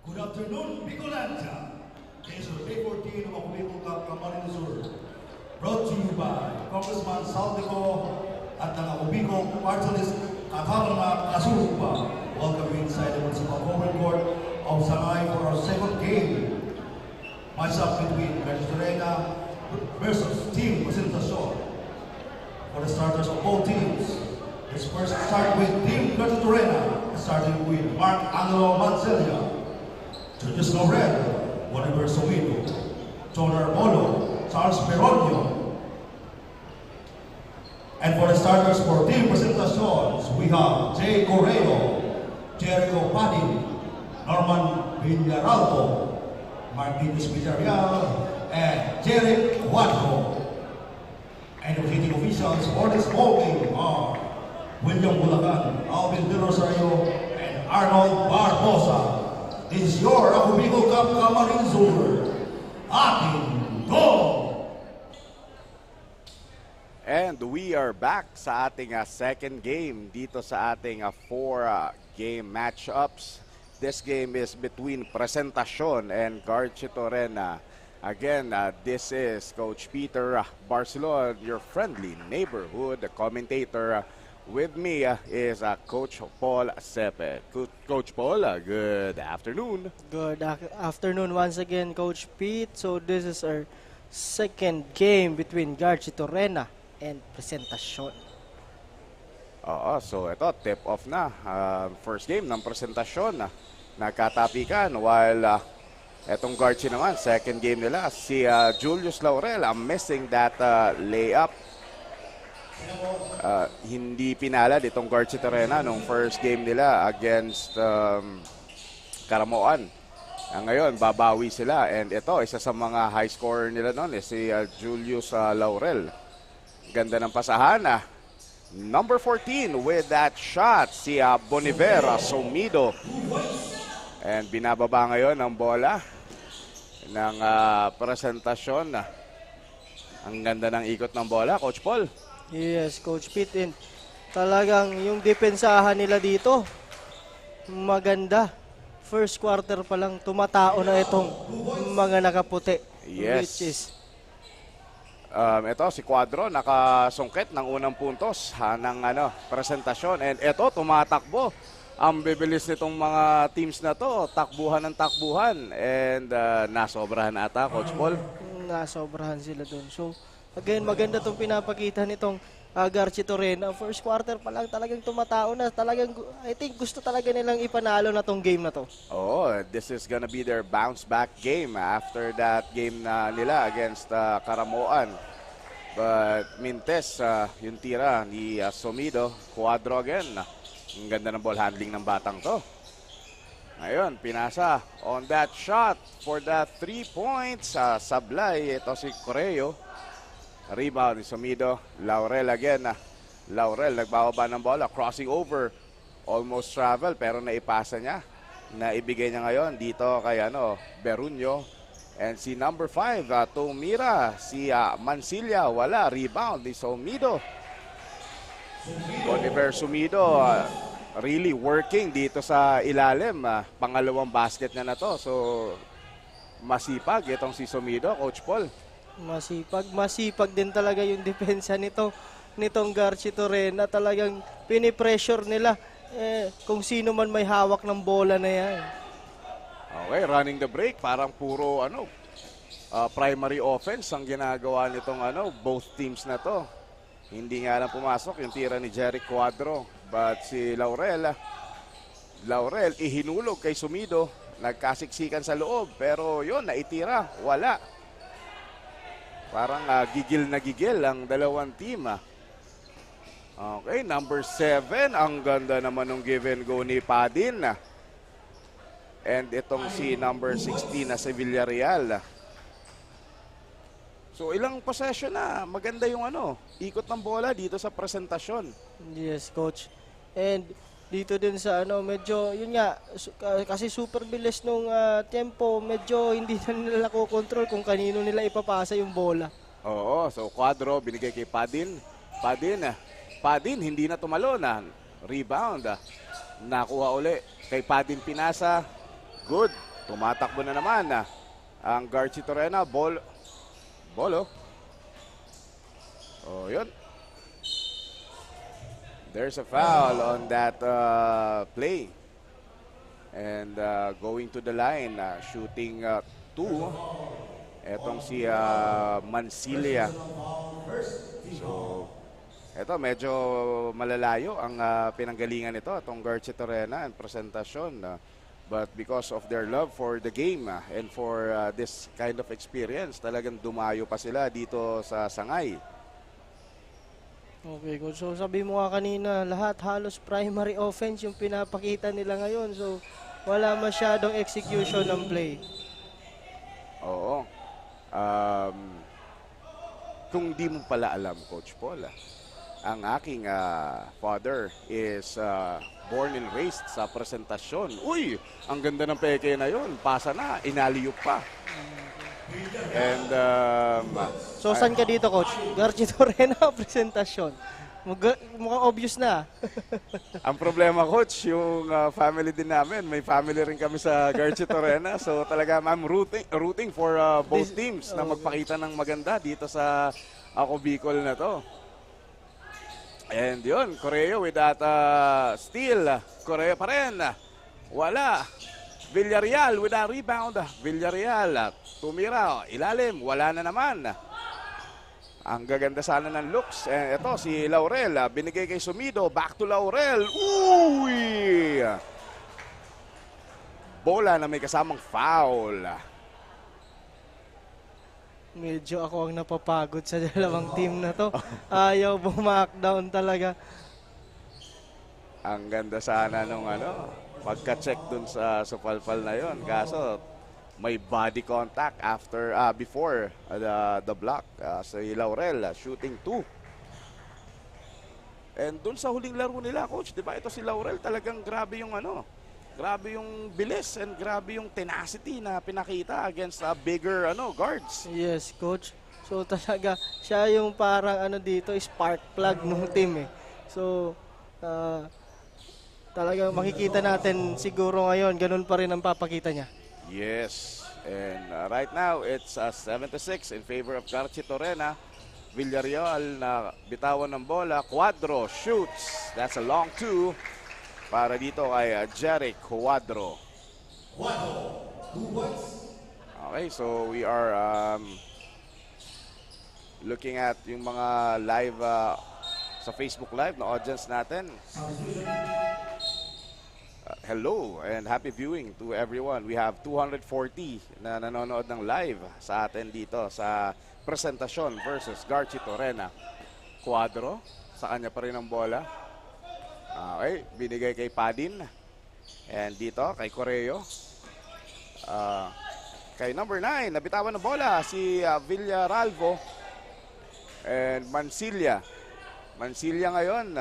Good afternoon, Bicolanta. This is Day 14 of Ako Cup Camarines Sur. Brought to you by Congressman Saldico at ng Ako Bicol Party List Katarana Kasuba. Welcome inside the Municipal Government Court of Sangay for our second game. Match-up between Garcitorena versus Team Presentacion. For the starters of both teams, let's first start with Team Garcitorena, starting with Mark Angelo Mancelia, Julius Laurel, Oliver Somido, Jonar Molo, Charles Peronio. And for the starters for Team Presentacion, we have Jay Correo, Jericho Padin, Norman Villaraldo, Martinez Villarreal, and Jerry Cuadro. And the hitting officials for this ball game are William Bulacan, Alvin De Rosario, and Arnold Barbosa. This is your Ako Bicol Cup Camarines Sur, ating dog! And we are back sa ating second game dito sa ating four game matchups. This game is between Presentacion and Garcitorena. Again, this is Coach Peter Barcelon, your friendly neighborhood commentator. With me is Coach Paul Sepe. Coach Paul, good afternoon. Good afternoon once again, Coach Pete. So this is our second game between Garcitorena and Presentacion. Oo, so ito, tip-off na. First game ng Presentacion. Nagkatapikan while etong Garci naman, second game nila. Si Julius Laurel missing that layup. Hindi pinalad itong Garcitorena nung first game nila against Caramoan. Ngayon, babawi sila. And ito, isa sa mga high scorer nila noon si Julius Laurel. Ganda ng pasahan. Number 14 with that shot, si Bonivera Somido. And binababa ngayon ang bola ng Presentacion. Ang ganda ng ikot ng bola, Coach Paul. Yes, Coach Pete. And talagang yung depensahan nila dito, maganda. First quarter pa lang, tumatao na itong mga nakaputi. Yes. Which is, ito si Cuadro nakasungkit ng unang puntos ng Presentacion. And ito, tumatakbo. Ang bibilis nitong mga teams na to, takbuhan ng takbuhan. And nasobrahan ata, Coach Paul. nasobrahan sila dun. So, again, maganda itong pinapakita nitong Garcitorena. First quarter pa lang talagang tumatao na. Talagang, I think gusto talaga nilang ipanalo na tong game na to. Oh, this is gonna be their bounce back game after that game na nila against Caramoan. But Mintes, yung tira ni Somido, Cuadro again. Ang ganda ng ball handling ng batang to. Ngayon, pinasa on that shot for that 3 points. Sablay, ito si Correo. Rebound ni Somido. Laurel again. Laurel nagbababa ng bola. Crossing over. Almost travel pero naipasa niya. Naibigay niya ngayon dito kay Berunyo. And si number 5, tumira. Si Mansilla. Wala. Rebound ni Somido. Oliver Somido really working dito sa ilalim. Pangalawang basket na to. So, masipag itong si Somido, Coach Paul. Masipag din talaga yung depensa nitong Garcitorena. Talagang pinipressure nila kung sino man may hawak ng bola na yan. Okay, running the break. Parang puro primary offense ang ginagawa nitong both teams na to. Hindi nga lang pumasok yung tira ni Jerry Cuadro. But si Laurel ihinulog kay Somido. Nagkasiksikan sa loob. Pero yun, naitira. Wala. Parang gigil na gigil ang dalawang team. Okay, number 7. Ang ganda naman ng give and go ni Padin. And itong si number 16 na si Villarreal. So ilang possession na. Maganda yung ikot ng bola dito sa Presentacion. Yes, Coach. And dito din sa medyo, yun nga, kasi super bilis nung tempo, medyo hindi na nila nakokontrol kung kanino nila ipapasa yung bola. Oo, so Cuadro binigay kay Padin. Padin hindi na tumalon. Rebound. Nakuha uli kay Padin Pinasa. Good. Tumatakbo na naman ang Garchitorena. Bolo. Oh, yun. There's a foul on that play. And going to the line, shooting 2. Etong si Mansilla. So, eto medyo malalayo ang pinanggalingan nito, itong Garchitorena and Presentacion. But because of their love for the game and for this kind of experience, talagang dumayo pa sila dito sa Sangay. Okay, coach. So sabi mo nga kanina, lahat halos primary offense yung pinapakita nila ngayon. So wala masyadong execution ng play. Oo. Kung di mo pala alam, Coach Paul, ang aking father is born and raised sa Presentasyon. Uy, ang ganda ng peke na yon. Pasa na, inaliyop pa. And So saan ka dito, coach? Garchitorena o Presentasyon? Mukhang obvious na. ang problema, Coach, yung family din namin, may family rin kami sa Garchitorena. So talaga, I'm rooting for both teams na magpakita ng maganda dito sa Ako Bicol na to. And yun, Correo with that steal. Correo pa rin. Wala. Villarreal with a rebound. Villarreal tumira. Ilalim. Wala na naman. Ang gaganda sana ng looks. Ito si Laurel. Binigay kay Sumido. Back to Laurel. Uy! Bola na may kasamang foul. Medyo ako ang napapagod sa dalawang team na to. Ayaw bumak-down talaga. Ang ganda sana nung pagka-check dun sa palpal na yon. Kaso may body contact before the block. Si Laurel shooting 2. And dun sa huling laro nila, Coach, di ba ito si Laurel talagang grabe yung grabe yung bilis and grabe yung tenacity na pinakita against bigger guards. Yes, coach. So talaga siya yung parang dito, spark plug ng team eh. So talaga makikita natin siguro ngayon ganun pa rin ang papakita niya. Yes. And right now it's 7-6 in favor of Garchitorena. Villarreal na bitawan ng bola. Cuadro shoots. That's a long 2. Para dito kay Jeric Cuadro. Okay, so we are looking at yung mga live sa Facebook Live na audience natin. Hello and happy viewing to everyone. We have 240 na nanonood ng live sa atin dito sa Presentasyon versus Garchitorena. Cuadro, sa kanya pa rin ang bola. Okay, binigay kay Padin. And dito, kay Correo. Kay number 9, nabitawan ng bola si Villaralvo. And Mansilla. Mansilla ngayon,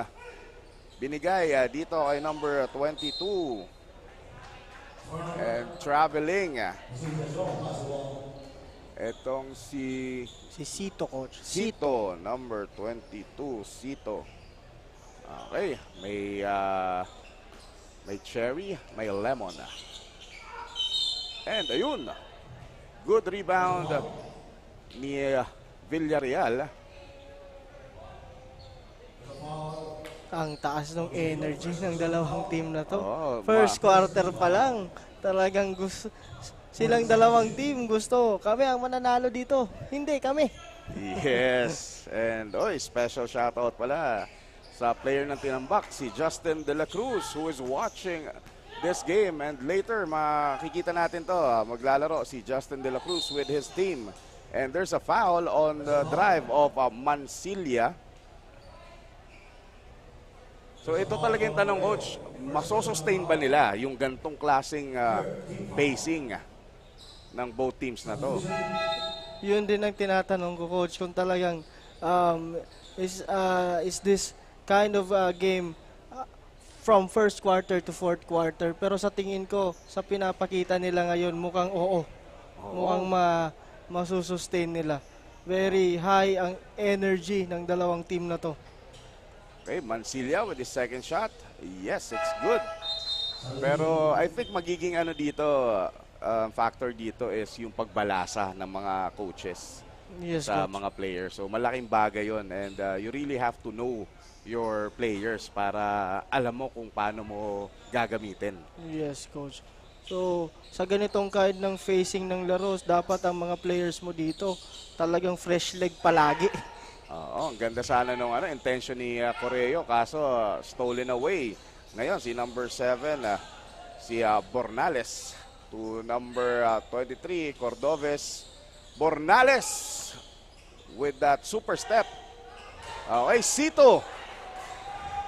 binigay dito kay number 22. And traveling. Etong si Sito, coach. Sito, number 22, Sito. Okay, may cherry, may lemon. And ayun, good rebound ni Villarreal. Ang taas ng energy ng dalawang team na to. Oh, First quarter pa lang, talagang silang dalawang team gusto. Kami ang mananalo dito. Hindi, kami. Yes, and special shoutout pala sa player ng Tinambak, si Justin De La Cruz, who is watching this game. And later, makikita natin to. Maglalaro si Justin De La Cruz with his team. And there's a foul on the drive of Mansilla. So ito talaga yung tanong, Coach. Masosustain ba nila yung gantong klaseng pacing ng both teams na to? Yun din ang tinatanong ko, coach, kung talagang is this kind of game from first quarter to fourth quarter. Pero sa tingin ko, sa pinapakita nila ngayon, mukhang oo. Mukhang masusustain nila. Very high ang energy ng dalawang team na to. Okay, Mansilla with his second shot. Yes, it's good. Pero I think magiging dito, factor dito is yung pagbalasa ng mga coaches Yes, sa coach. mga players. So malaking bagay yon, and you really have to know your players para alam mo kung paano mo gagamitin. Yes, coach. So, sa ganitong kind ng facing ng laro, dapat ang mga players mo dito talagang fresh leg palagi. Oo, ang ganda sana nung intention ni Correo, kaso stolen away. Ngayon si number 7 si Bornales to number 23 Cordoves. Bornales with that super step. Okay,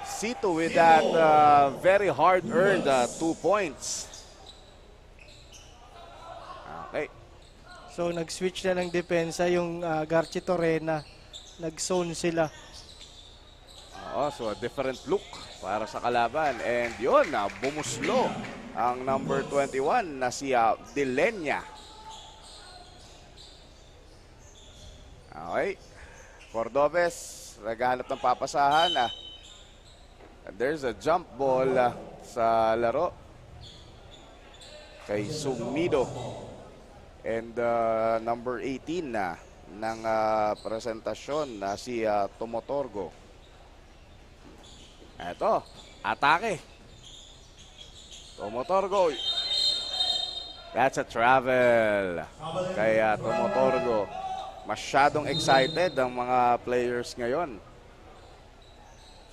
Cito with that very hard-earned 2 points. Okay. So, nag-switch na ng depensa yung Garchi Torrena. Nag-zone sila. Oo, so a different look para sa kalaban. And yun, bumuslo ang number 21 na si Dilenya. Okay. Cordoves, naghahanap ng papasahan. There's a jump ball sa laro kay Sumido. And number 18 ng presentasyon na si Tomotorgo. Eto, atake. Tomotorgo. That's a travel kay Tomotorgo. Masyadong excited ang mga players ngayon.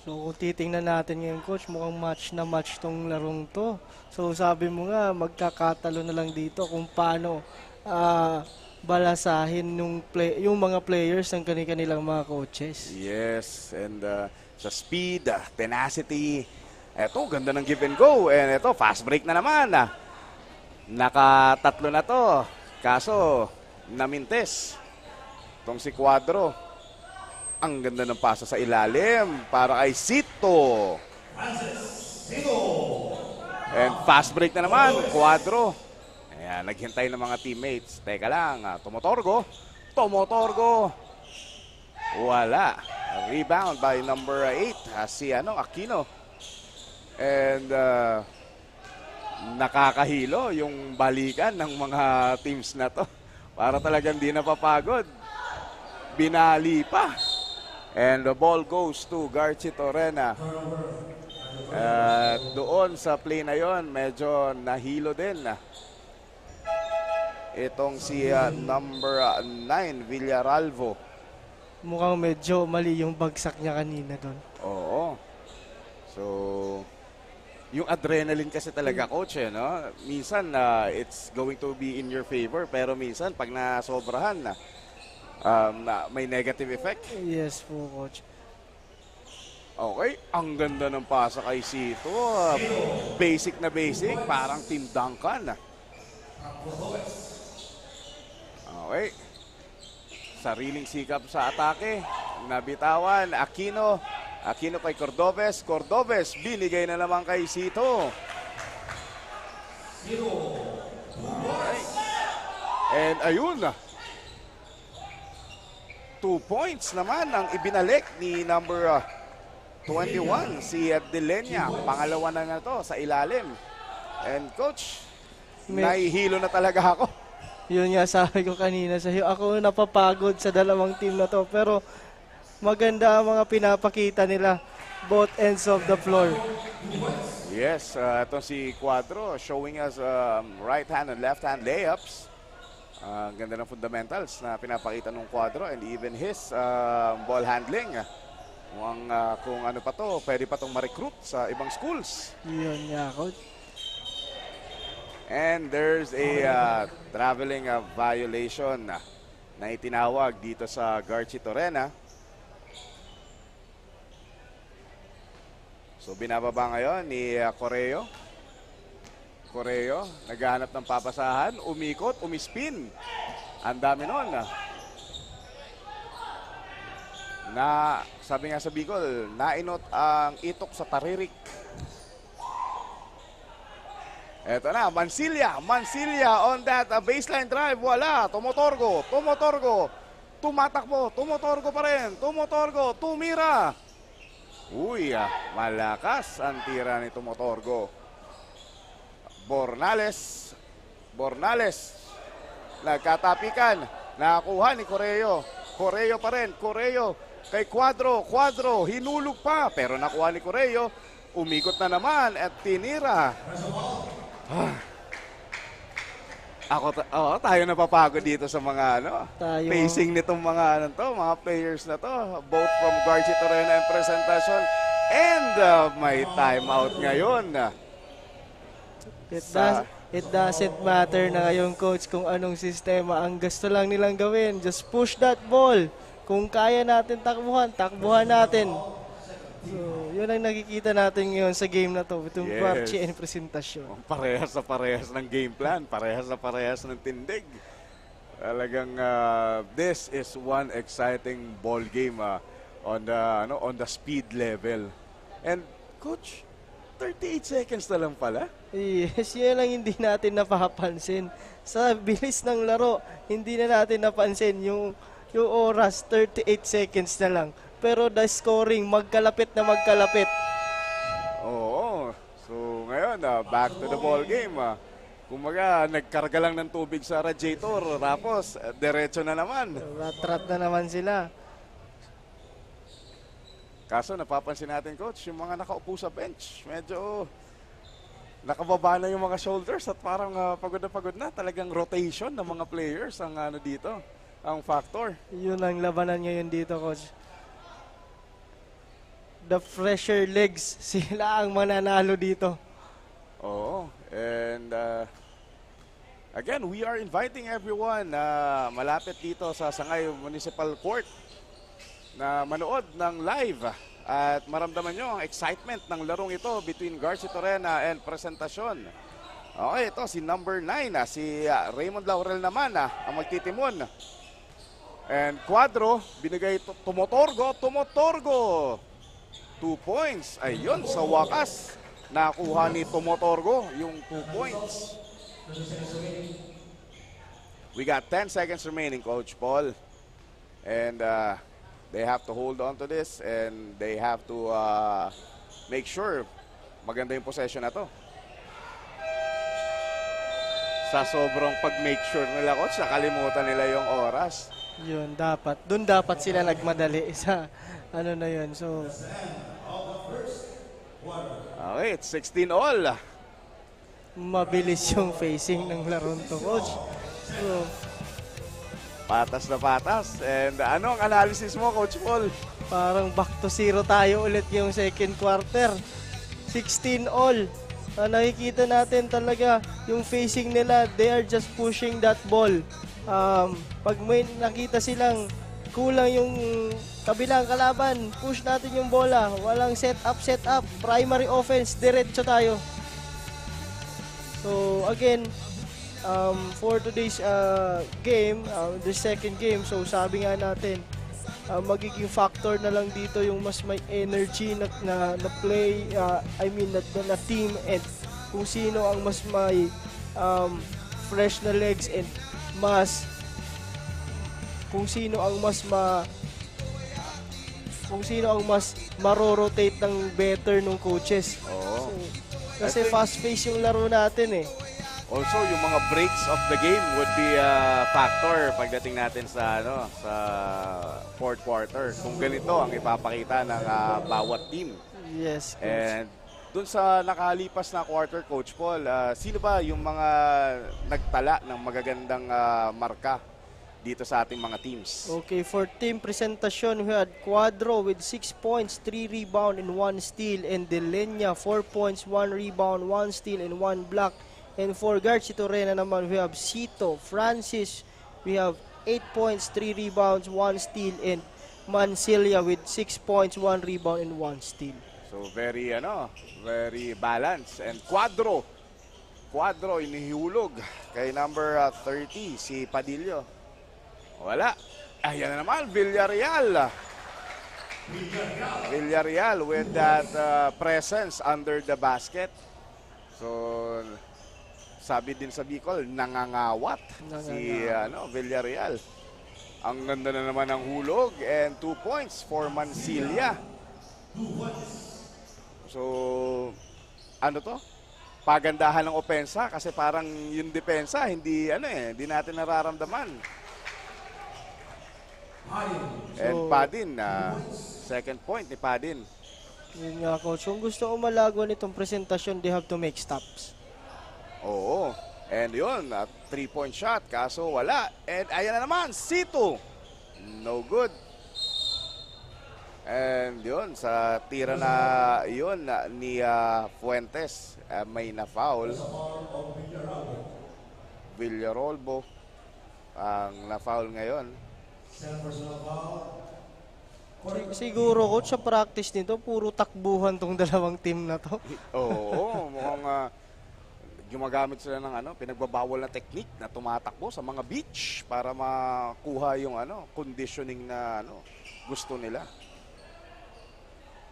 So, kung titingnan natin ngayon, coach, mukhang match na match tong larong to. So, sabi mo nga, magkakatalo na lang dito kung paano balasahin yung mga players ng kanilang mga coaches. Yes, and sa speed, tenacity. Eto, ganda ng give and go. And eto, fast break na naman. Nakatatlo na to. Kaso, namintes. Itong si Cuadro. Ang ganda ng pasa sa ilalim para kay Cito. And fast break na naman, Cuadro. Ayan, naghintay ng mga teammates. Teka lang, Tomotorgo. Wala. Rebound by number 8, si Aquino. And nakakahilo yung balikan ng mga teams na to. Para talagang di napapagod. Binali pa. And the ball goes to Garchi Torrena. Doon sa play na yon, medyo nahilo din. Itong si number 9, Villaralvo. Mukhang medyo mali yung bagsak niya kanina doon. Oo. So, yung adrenaline kasi talaga, coach, no? Minsan, it's going to be in your favor. Pero minsan, pag nasobrahan, may negative effect. Yes po, coach. Okay, ang ganda ng pasa kay Cito. Basic na basic, parang Team Duncan. Okay. Sariling sikap sa atake. Nabitawan, Aquino kay Cordoves. Cordoves, binigay na naman kay Cito. Okay. And ayun, 2 points naman ang ibinalik ni number 21, si Dilenya. Pangalawa na to sa ilalim. And coach, nahihilo na talaga ako. Yun nga sabi ko kanina sa iyo. Ako napapagod sa dalawang team na to. Pero maganda ang mga pinapakita nila. Both ends of the floor. Yes, ito si Cuadro showing us right hand and left hand layups. Ang ganda ng fundamentals na pinapakita ng Cuadro, and even his ball handling. Kung ano pa to, pwede pa tong ma-recruit sa ibang schools. Yun nga, coach. And there's a traveling violation na itinawag dito sa Garchi Torrena. So binababa ngayon ni Correo. Correo, naghahanap ng papasahan, umikot, umispin. Ang dami nun. Sabi nga sa Bicol, nainot ang itok sa taririk. Eto na, Mansilla on that baseline drive. Wala, Tomotorgo. Tumatakbo, pa rin. Tumira. Uy, malakas ang tira ni Tomotorgo. Bornales Bornales. Nagkatapikan. Nakakuha ni Correo. Correo pa rin. Correo kay Cuadro. Cuadro. Hinulog pa. Pero nakuha ni Correo. Umikot na naman at tinira. Tayo napapagod dito sa mga Tayo. facing nitong mga mga players na to. Both from Garci Torena and Presentacion. And may timeout ngayon. It doesn't matter na ngayon, coach, kung anong sistema. Ang gusto lang nilang gawin, just push that ball. Kung kaya natin takbuhan natin. So, yun ang nakikita natin ngayon sa game na to between Garci and Presentacion. Parehas ng game plan. Parehas ng tindig. Talagang this is one exciting ball game on the speed level. And coach, 38 seconds na lang pala. Yes, yun lang hindi natin napapansin. Sa bilis ng laro, hindi na natin napansin yung oras, 38 seconds na lang. Pero the scoring, magkalapit na magkalapit. Oo. So ngayon, back to the ball game. Kumaga, nagkarga lang ng tubig sa radiator. Tapos, diretso na naman. Rat-rat na naman sila. Kaso napapansin natin, coach, yung mga nakaupo sa bench, medyo nakababa na yung mga shoulders at parang pagod na. Talagang rotation ng mga players ang dito, ang factor. Yun ang labanan ngayon dito, coach. The fresher legs, sila ang mananalo dito. Oo. And again, we are inviting everyone na malapit dito sa Sangay Municipal Court na manood ng live at maramdaman nyo ang excitement ng larong ito between Garci Torena and Presentacion. Okay, ito si number 9, si Raymond Laurel naman ang magtitimon. And Cuadro, binigay Tumotorgo. 2 points. Ayun, sa wakas, nakuha ni Tumotorgo yung 2 points. We got 10 seconds remaining, Coach Paul. And they have to hold on to this and they have to make sure maganda yung possession na to. Sa sobrang pag-make sure nila, coach, nakalimutan nila yung oras. Yun, dapat. Doon dapat sila nagmadali sa na yun. So, okay, it's 16 all. mabilis yung facing ng laron to, coach. So, Patas na patas. And ano ang analysis mo, Coach Paul? parang back to zero tayo ulit yung second quarter. 16 all. Nakikita natin talaga yung facing nila, they are just pushing that ball. Pag may nakita silang kulang yung kabilang kalaban, push natin yung bola. Walang set up. Primary offense, diretso tayo. So again, for today's game, the second game, so sabi nga natin, magiging factor na lang dito yung mas may energy na play, na team, and kung sino ang mas may fresh na legs and kung sino ang mas maro-rotate ng better ng coaches. Oo. So, kasi fast-paced yung laro natin eh. Also, yung mga breaks of the game would be a factor pagdating natin sa fourth quarter. Kung ganito ang ipapakita ng bawat team. Yes, coach. And dun sa nakalipas na quarter, Coach Paul, sino ba yung mga nagtala ng magagandang marka dito sa ating mga teams? Okay, for team Presentacion, we had Cuadro with 6 points, 3 rebound, and 1 steal. And Delenya, 4 points, 1 rebound, 1 steal, and 1 block. And for Garci Torena naman, we have Cito, Francis, we have 8 points, 3 rebounds, 1 steal, and Mancilia with 6 points, 1 rebound, and 1 steal. So very balanced. And Cuadro inihulog kay number 30 si Padillo. Wala. Ayan na naman, Villarreal with that presence under the basket. So sabi din sa Bicol, nangangawat si Villarreal. Ang ganda na naman ng hulog and 2 points for Mancilia. So, ano to? pagandahan ng opensa kasi parang yung depensa hindi hindi natin nararamdaman. And Padin, second point ni Padin. Yun nga, coach. Kung gusto umalagwa nitong presentasyon, they have to make stops. Oo. And yun, 3-point shot. Kaso wala. And ayan na naman, C2. No good. And yun, sa tira na yun ni Fuentes, may na-foul. Villarolbo ang na-foul ngayon. Siguro, coach, sa practice nito, puro takbuhan tong dalawang team na to. Oo, mukhang gumagamit sila ng pinagbabawal na technique na tumatakbo sa mga beach para makuha yung conditioning na gusto nila.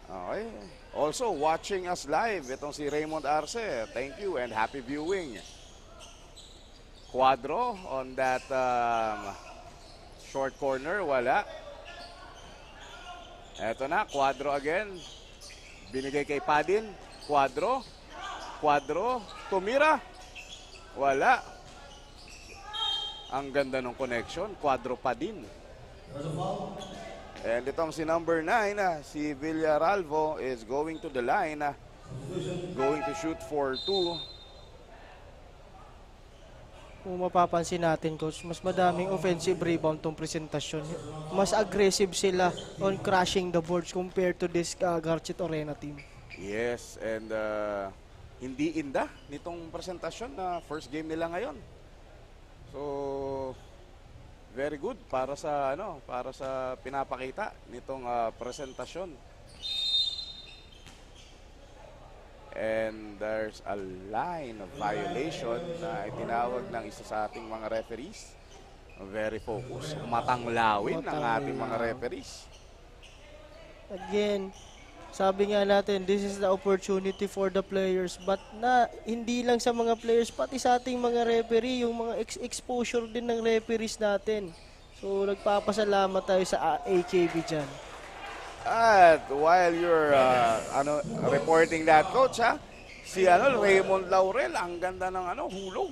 Okay. Also, watching us live, itong si Raymond Arce. Thank you and happy viewing. Cuadro on that short corner, wala. Eto na, Cuadro again. Binigay kay Padin. Cuadro. Tumira. Wala. Ang ganda ng connection. Cuadro Padin. And itong si number 9, si Villaralvo is going to the line. Going to shoot for 2. Kung mapapansin natin, coach, mas madaming offensive rebound tong presentasyon. Mas aggressive sila on crashing the boards compared to this Garchit Arena team. Yes, and hindi inda nitong presentasyon na first game nila ngayon. So, very good para sa pinapakita nitong presentasyon. And there's a line of violation na itinawag ng isa sa ating mga referees. Very focused. Matanglawin ng ating mga referees. Again, sabi nga natin, this is the opportunity for the players. But hindi lang sa mga players, pati sa ating mga referee, yung mga exposure din ng referees natin. So, nagpapasalamat tayo sa AKB dyan. At while you're reporting that, coach, si Raymond Laurel, ang ganda ng hulog.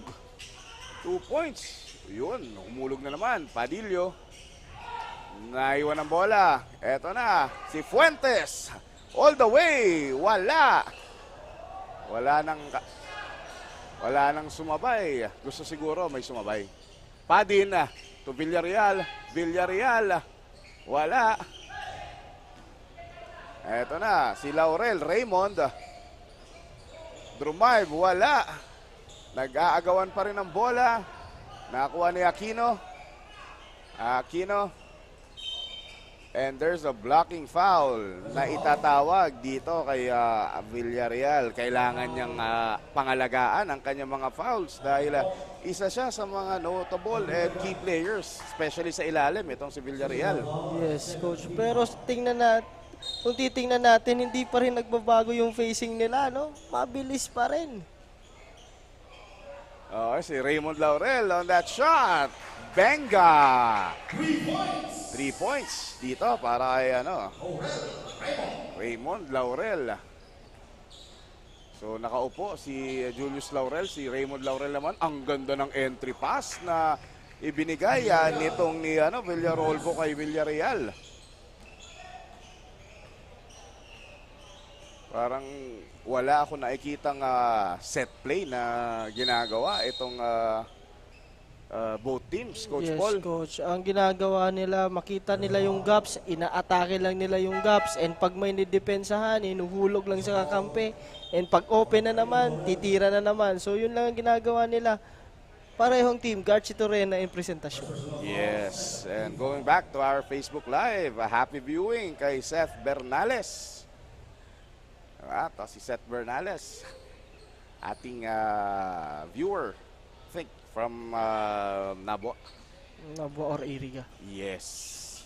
2 points. Yun, humulog na naman. Padillo. Naiwan ng bola. Eto na, si Fuentes. All the way. Wala. Wala nang sumabay. Gusto siguro may sumabay. Padin to Villarreal. Wala. Eto na, si Laurel, Raymond. Drumive, wala. Nag-aagawan pa rin ng bola. Nakakuha ni Aquino. And there's a blocking foul na itatawag dito kay Villarreal. Kailangan niyang pangalagaan ang kanyang mga fouls dahil isa siya sa mga notable and key players, especially sa ilalim, itong si Villarreal. Yes, coach. Pero kung titingnan natin, hindi pa rin nagbabago yung facing nila, no? Mabilis pa rin. Oh, si Raymond Laurel on that shot. Benga! 3 points dito para kay Raymond Laurel. So nakaupo si Julius Laurel, si Raymond Laurel naman. Ang ganda ng entry pass na ibinigay nitong ni Villarolvo kay Villarreal. Parang wala ako nakikitang set play na ginagawa itong both teams, Coach Paul. Yes, coach. Ang ginagawa nila, makita nila yung gaps, inaatake lang nila yung gaps, and pag may nidepensahan, inuhulog lang sa kakampi, and pag open na naman, titira na naman. So yun lang ang ginagawa nila. Parehong team, Garchit Arena in presentasyon. Yes, and going back to our Facebook Live, happy viewing kay Seth Bernales. Ito si Seth Bernales, ating viewer, I think, from Nabo or Iriga. Yes.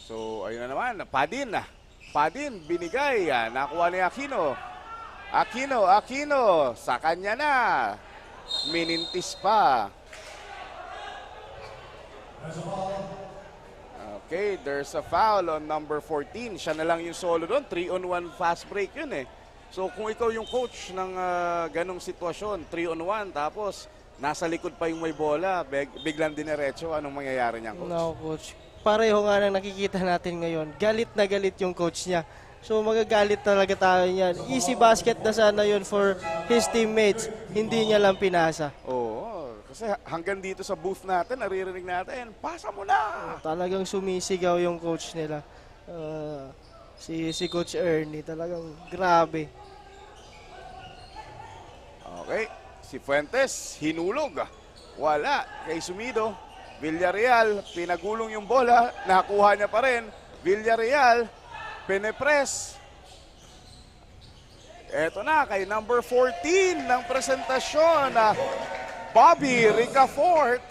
So, ayun na naman, Padin, binigay, nakuha ni Aquino. Aquino, sa kanya na. Minintis pa. Okay, there's a foul on number 14. Siya na lang yung solo doon. 3-on-1 fast break yun eh. So kung ikaw yung coach ng ganong sitwasyon, 3-on-1, tapos nasa likod pa yung may bola, biglang dinerecho, anong mangyayari niyan, coach? No, coach. Pareho nga nang nakikita natin ngayon. Galit na galit yung coach niya. So magagalit talaga tayo niyan. Easy basket na sana yun for his teammates. Hindi niya lang pinasa. Oo, kasi hanggang dito sa booth natin, naririnig natin, pasa mo na! Talagang sumisigaw yung coach nila. Si Coach Ernie, talagang grabe. Okay, si Fuentes, hinulog. Wala, kay Sumido. Villarreal, pinagulong yung bola, nakuha niya pa rin. Villarreal, pinepress. Eto na, kay number 14 ng presentasyon, Bobby Ricafort.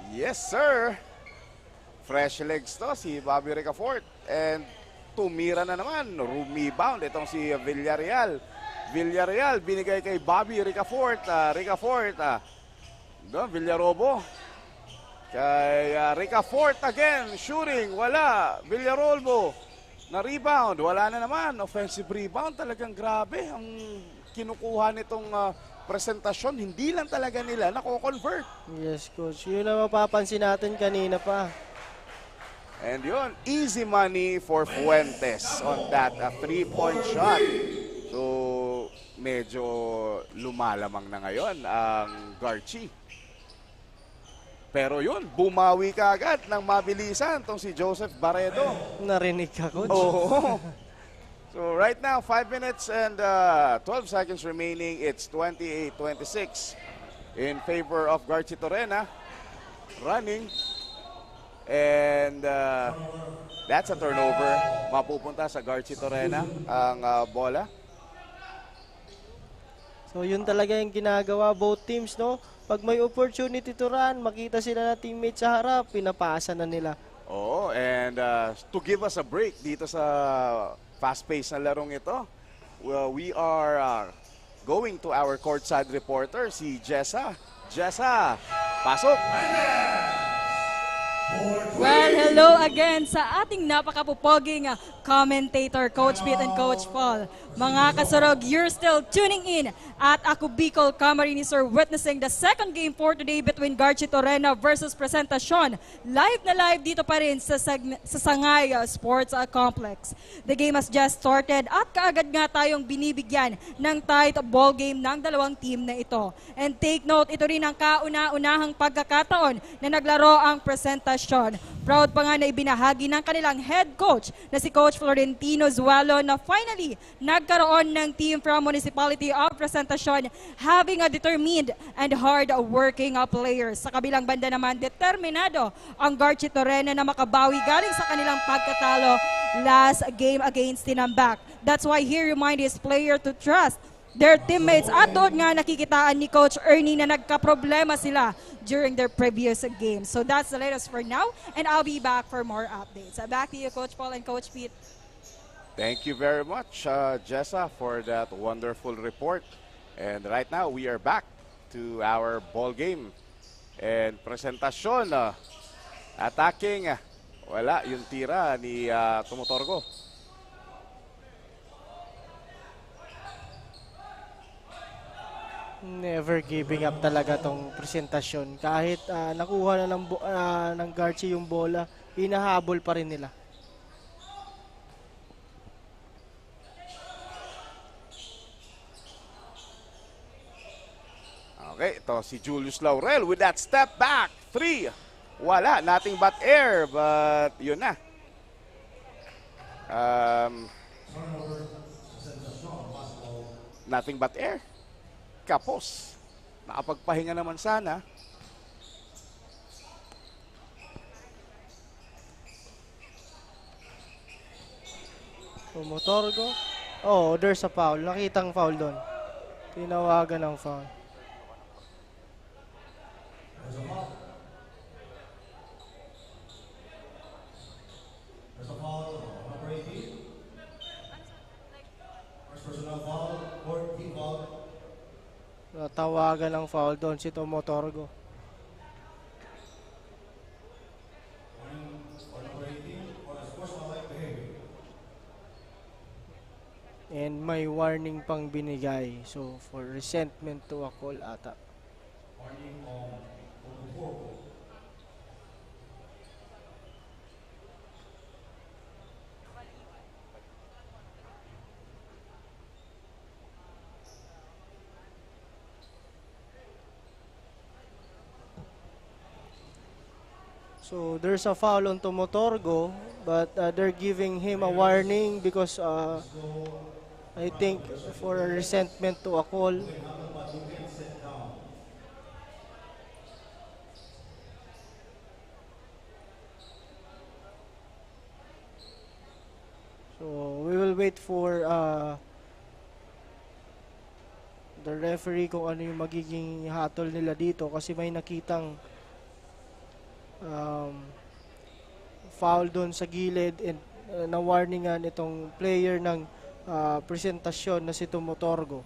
Yes, sir. Fresh legs to, si Bobby Ricafort. And tumira na naman, rebound itong si Villarreal. Villarreal, binigay kay Bobby Ricafort. Villarobo. Kay Ricafort again, shooting, wala. Villarolbo, na rebound, wala na naman. Offensive rebound, talagang grabe. Ang kinukuha nitong presentasyon, hindi lang talaga nila nako-convert. Yes, coach. Yun ang mapapansin natin kanina pa. And yun, easy money for Fuentes on that 3-point shot. So, medyo lumalamang na ngayon ang Garchi. Pero yun, bumawi ka agad ng mabilisan tong si Joseph Barredo. Narinig ka, coach? Oo. So right now, 5 minutes and 12 seconds remaining. It's 28-26 in favor of Garchi Torena. Running. And that's a turnover. Mapupunta sa Garchi Torena ang bola. So yun talaga yung ginagawa both teams, no? Pag may opportunity to run, makita sila na teammates sa harap, pinapasa na nila. Oh, and to give us a break dito sa fast-paced na larong ito, well, we are going to our courtside reporter, si Jessa. Jessa, pasok! Well, hello again sa ating napakapupoging commentator, Coach Pete and Coach Paul. Mga kasurog, you're still tuning in at Ako Bicol Camarines are witnessing the second game for today between Garchi Torena versus Presentacion. Live na live dito pa rin sa Sangay Sports Complex. The game has just started at kaagad nga tayong binibigyan ng tight ball game ng dalawang team na ito. And take note, ito rin ang kauna-unahang pagkakataon na naglaro ang Presentacion. Proud pa nga na ibinahagi ng kanilang head coach na si Coach Florentino Zualo na finally nagkaroon ng team from Municipality of Presentacion having a determined and hard-working players. Sa kabilang banda naman, determinado ang Garchi Torena na makabawi galing sa kanilang pagkatalo last game against Tinambak. That's why he remind his player to trust their teammates. At doon nga nakikitaan ni Coach Ernie na nagka-problema sila during their previous games. So that's the latest for now, and I'll be back for more updates. Back to you, Coach Paul and Coach Pete. Thank you very much, Jessa, for that wonderful report. And right now, we are back to our ball game. And Presentacion, attacking, wala yung tira ni Tumotorgo. Never giving up talaga tong Presentasyon. Kahit nakuha na ng Garchi yung bola, hinahabol pa rin nila. Okay, ito si Julius Laurel with that step back. 3. Wala, nothing but air. But yun na. Nothing but air. Kapos. Nakapagpahinga naman sana. Tumotorgo. Oh, there's a foul. Nakitang foul doon. Tinawagan ng foul. There's a foul on number 18. First personal foul, fourth team foul. Tawagan ng foul doon si Tumotorgo. And may warning pang binigay. So, for resentment to a call ata. Warning on Obuforco. So, there's a foul on Tomotorgo, but they're giving him a warning because I think for a resentment to a call. So, we will wait for the referee kung ano yung magiging hatol nila dito kasi may nakitang foul doon sa gilid and na-warningan itong player ng presentasyon na si Tomotorgo.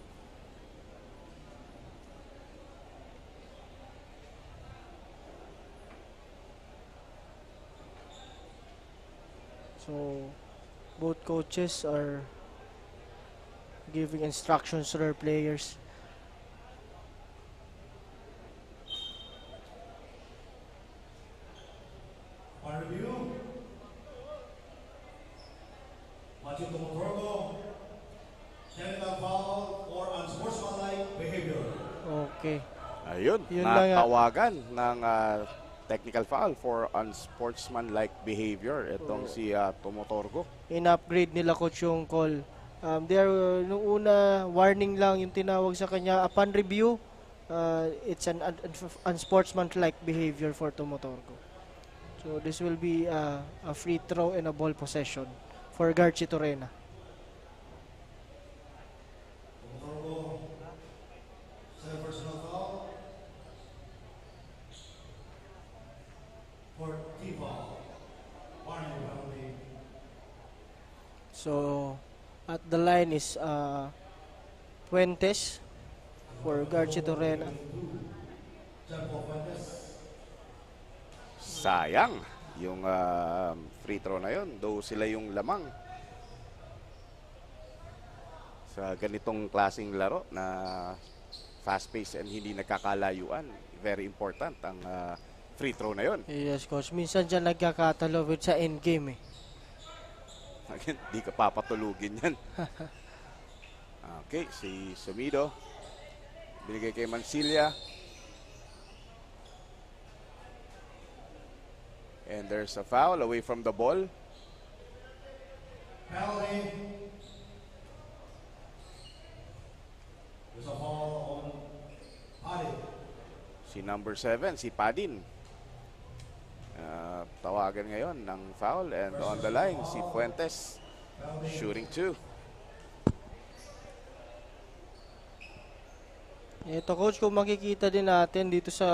So, both coaches are giving instructions to their players. On review, Matthew Tomotorgo, technical foul or unsportsmanlike behavior. Okay. Ayun, Yun lang, natawagan ng technical foul for unsportsmanlike behavior. Itong si Tomotorgo. In-upgrade nila coach yung call. Nung una, warning lang yung tinawag sa kanya. Upon review, it's an unsportsmanlike behavior for Tomotorgo. So this will be a free throw and a ball possession for Garchi Torena. Tomotorgo, second personal foul. For T-ball. Warning penalty. So at the line is Fuentes for Garchi Torena. Tempo Fuentes. Sayang yung free throw na yun. Though sila yung lamang sa ganitong klaseng laro na fast-paced and hindi nagkakalayuan. Very important ang free throw na yun. Yes coach, minsan dyan nagkakatalawid sa endgame eh. Again, di ka papatulugin yan. Okay, si Sumido. Binigay kay Mansilla. And there's a foul away from the ball. Penalty. There's a foul on Paddy. Si number 7, si Padin. Tawagan ngayon ng foul. And on the line, si Fuentes. Shooting 2. Ito coach, kung makikita din natin dito sa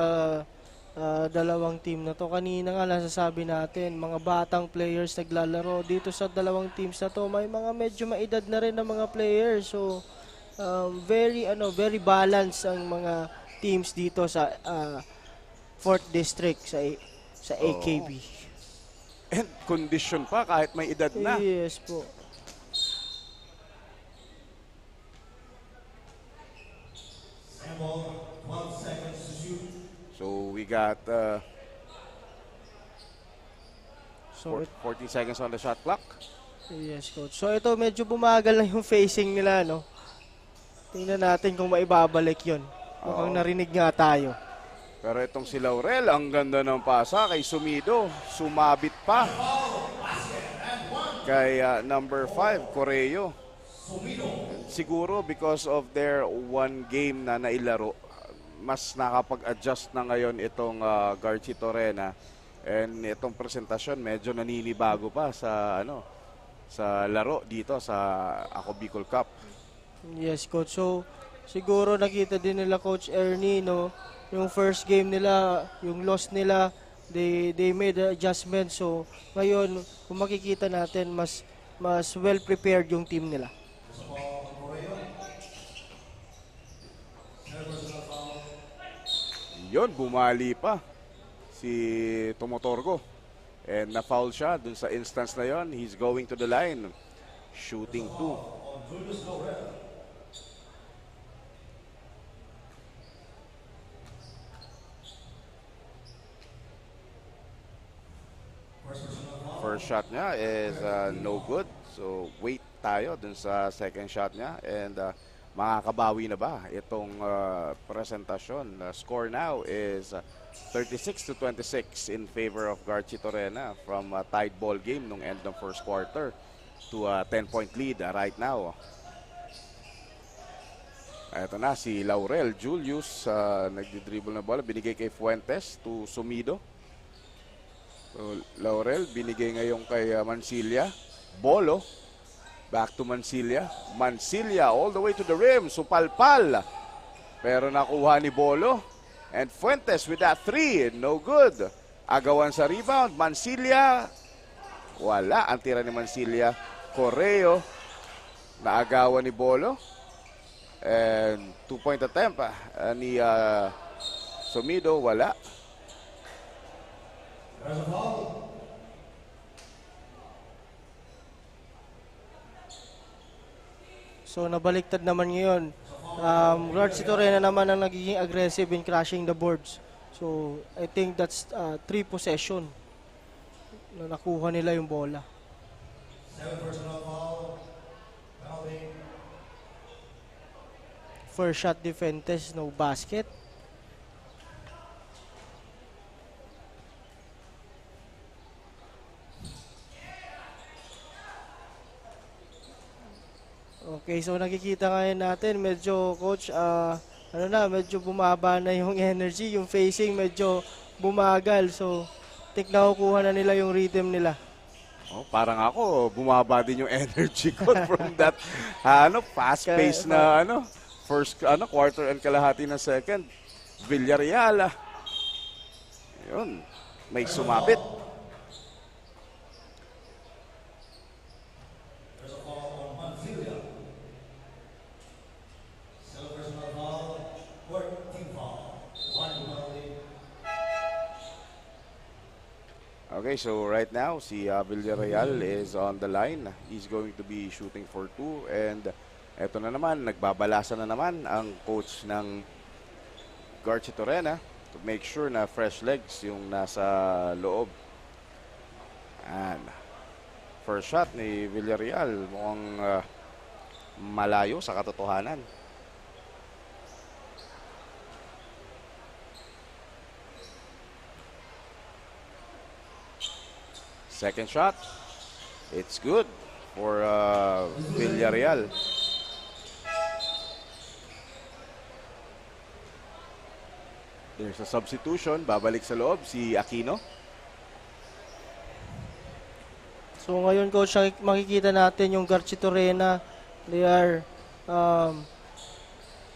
dalawang team na to. Kanina nga nasasabi natin, mga batang players naglalaro. Dito sa dalawang teams na to, may mga medyo maedad na rin ng mga players. So, very balanced ang mga teams dito sa 4th District sa AKB. And condition pa kahit may edad na. Yes po. Sample, 12 seconds to shoot. So we got So, 14 seconds on the shot clock. yes, coach. So, ito medyo bumagal na yung facing nila, no? Tingnan natin kung maibabalik yun. Mukhang narinig nga tayo. Pero itong si Laurel, ang ganda ng pasa kay Sumido. Sumabit pa. Kay number 5, Correo. Siguro because of their one game na nailaro, mas nakapag-adjust na ngayon itong Garchi Torena. And itong presentasyon medyo naninibago pa sa sa laro dito sa Ako Bicol Cup. Yes, coach. So, siguro nakita din nila Coach Ernie, no? Yung first game nila, yung loss nila, they made adjustment. So, ngayon, kung makikita natin, mas well prepared yung team nila. Yon, bumali pa si Tomotorgo. And na-foul siya dun sa instance na yon. He's going to the line. Shooting 2. Julius Laurel. First shot niya is no good. So wait tayo dun sa second shot niya. And makakabawi na ba itong presentasyon? Score now is 36-26 in favor of Garchi Torena from a tied ball game nung end ng first quarter to a 10-point lead right now. Ito na si Laurel Julius, nagdi-dribble na bola, binigay kay Fuentes to Sumido. So, Laurel binigay ngayon kay Mansilla. Bolo, back to Mansilla. Mansilla all the way to the rim, supalpal. Pero nakuha ni Bolo. And Fuentes with that three, no good. Agawan sa rebound, Mansilla. Wala, ang tira ni Mansilla. Correo, naagawan ni Bolo. And 2-point attempt ni Sumido, wala. There's a foul. So nabaliktad naman ngayon. Garchi Torena naman ang nagiging aggressive in crashing the boards. So I think that's 3 possession na nakuha nila yung bola. 7 personal foul. Penalty. First shot defense, no basket. Okay, so nakikita ngayon natin, medyo coach, medyo bumaba na yung energy, yung facing medyo bumagal. So, think nakukuha na nila yung rhythm nila. Oh, parang ako, bumaba din yung energy ko from that fast-paced na first quarter and kalahati ng second. Villarreal. Yun, may sumapit. There's a foul on Mansilla. 7 personal foul. 14 foul. 1 penalty. Okay, so right now, si Villarreal is on the line. He's going to be shooting for 2. And eto na naman, nagbabalasan na naman ang coach ng Garchi Torena to make sure na fresh legs yung nasa loob. And first shot ni Villarreal, mukhang malayo sa katotohanan. Second shot, it's good for Villarreal. There's a substitution, babalik sa loob si Aquino. So ngayon coach, makikita natin yung Garchi Torena, they are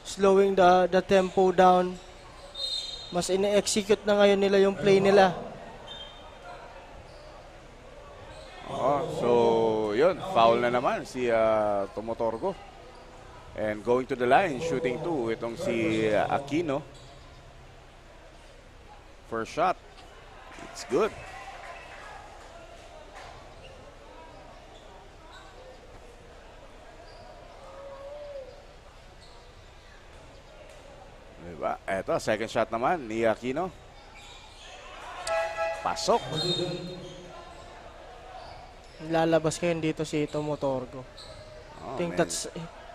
slowing the tempo down. Mas ine-execute na ngayon nila yung play nila. So yun, foul na naman si Tomotorgo. And going to the line, shooting 2, itong si Aquino. First shot, it's good. Diba? Eto, second shot naman ni Aquino. Pasok. Lalabas ngayon dito si Tomotorgo. Oh, I think man. that's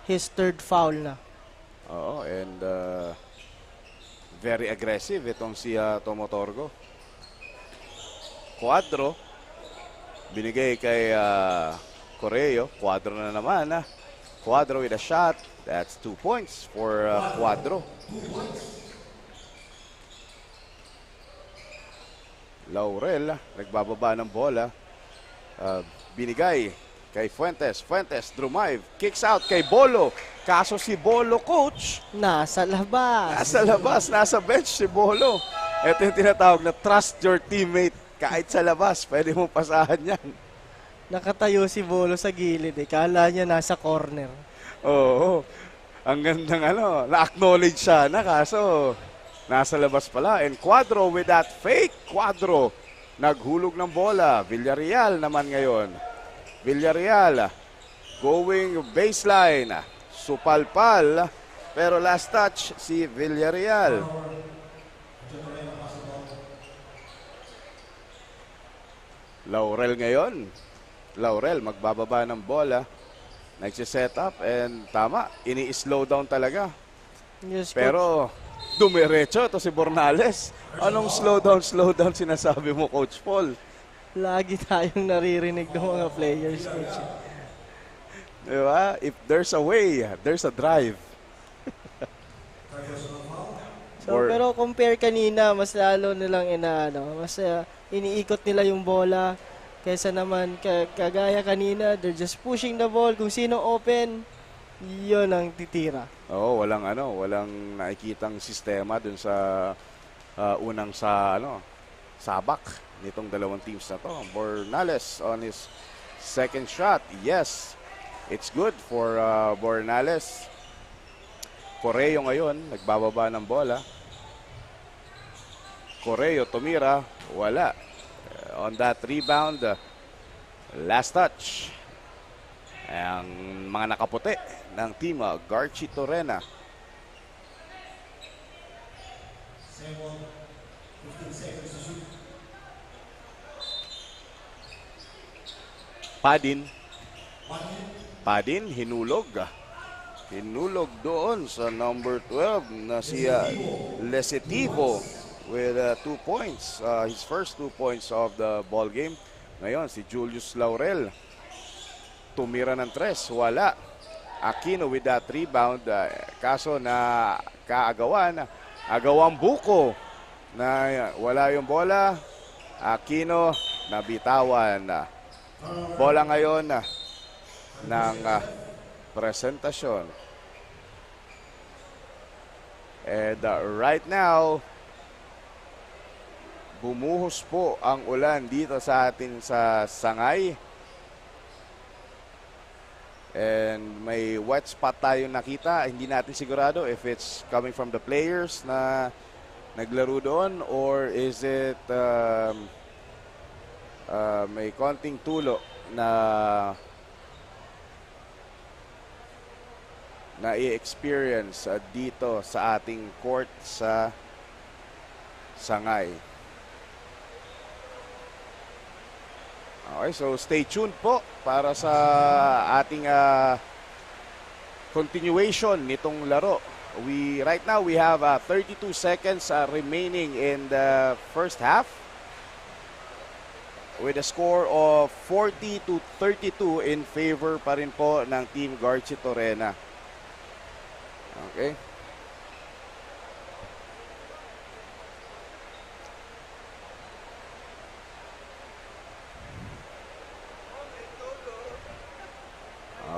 his third foul na. Oo, and very aggressive itong si Tomotorgo. Cuadro, binigay kay Correo. Cuadro na naman. Cuadro with a shot. That's 2 points for Cuadro. Laurel, nagbababa ng bola. Binigay kay Fuentes. Fuentes, drive, kicks out kay Bolo. Kaso si Bolo, coach, Nasa labas. nasa labas, nasa bench si Bolo. Ito yung tinatawag na trust your teammate. Kahit sa labas, pwede mo pasahan yan. Nakatayo si Bolo sa gilid eh. Kala niya nasa corner. Oo. Ang gandang na-acknowledge siya na kaso nasa labas pala. And Cuadro with that fake. Cuadro, naghulog ng bola. Villarreal naman ngayon. Villarreal Going baseline. Supalpal. Pero last touch si Villarreal. Laurel ngayon. Laurel magbababa ng bola. Nagsiset up and tama, ini-slow down talaga. Yes, Pero dumiretso to si Bornales. Anong slow down sinasabi mo, Coach Paul? lagi tayong naririnig ng mga players, coach. Diba? If there's a way, there's a drive. So, pero compare kanina, mas lalo nilang mas iniikot nila yung bola kaysa naman kagaya kanina, they're just pushing the ball. Kung sino open, yun ang titira. Oo, walang nakikitang sistema dun sa unang sabak nitong dalawang teams na to. Bornales on his second shot. Yes, it's good for Bornales. Correo ngayon, nagbababa ng bola. Correo tumira, wala. On that rebound, last touch. Ang mga nakaputi ng team, Garchi Torena. Padin, hinulog. Hinulog doon sa number 12 na si Lesetivo with 2 points. His first 2 points of the ball game. Ngayon, si Julius Laurel. Tumira ng 3, wala. Aquino with that rebound. Kaso na agawang buko na wala yung bola. Aquino nabitawan. Bola ngayon ng presentasyon. And right now, bumuhos po ang ulan dito sa atin sa Sangay. And may wet spot tayo nakita. Hindi natin sigurado if it's coming from the players na naglaro doon or is it may konting tulo na i-experience dito sa ating court sa Sangay. Okay, so stay tuned po para sa ating continuation nitong laro. Right now we have 32 seconds remaining in the first half with a score of 40-32 in favor pa rin po ng Team Garchi Torena. Okay.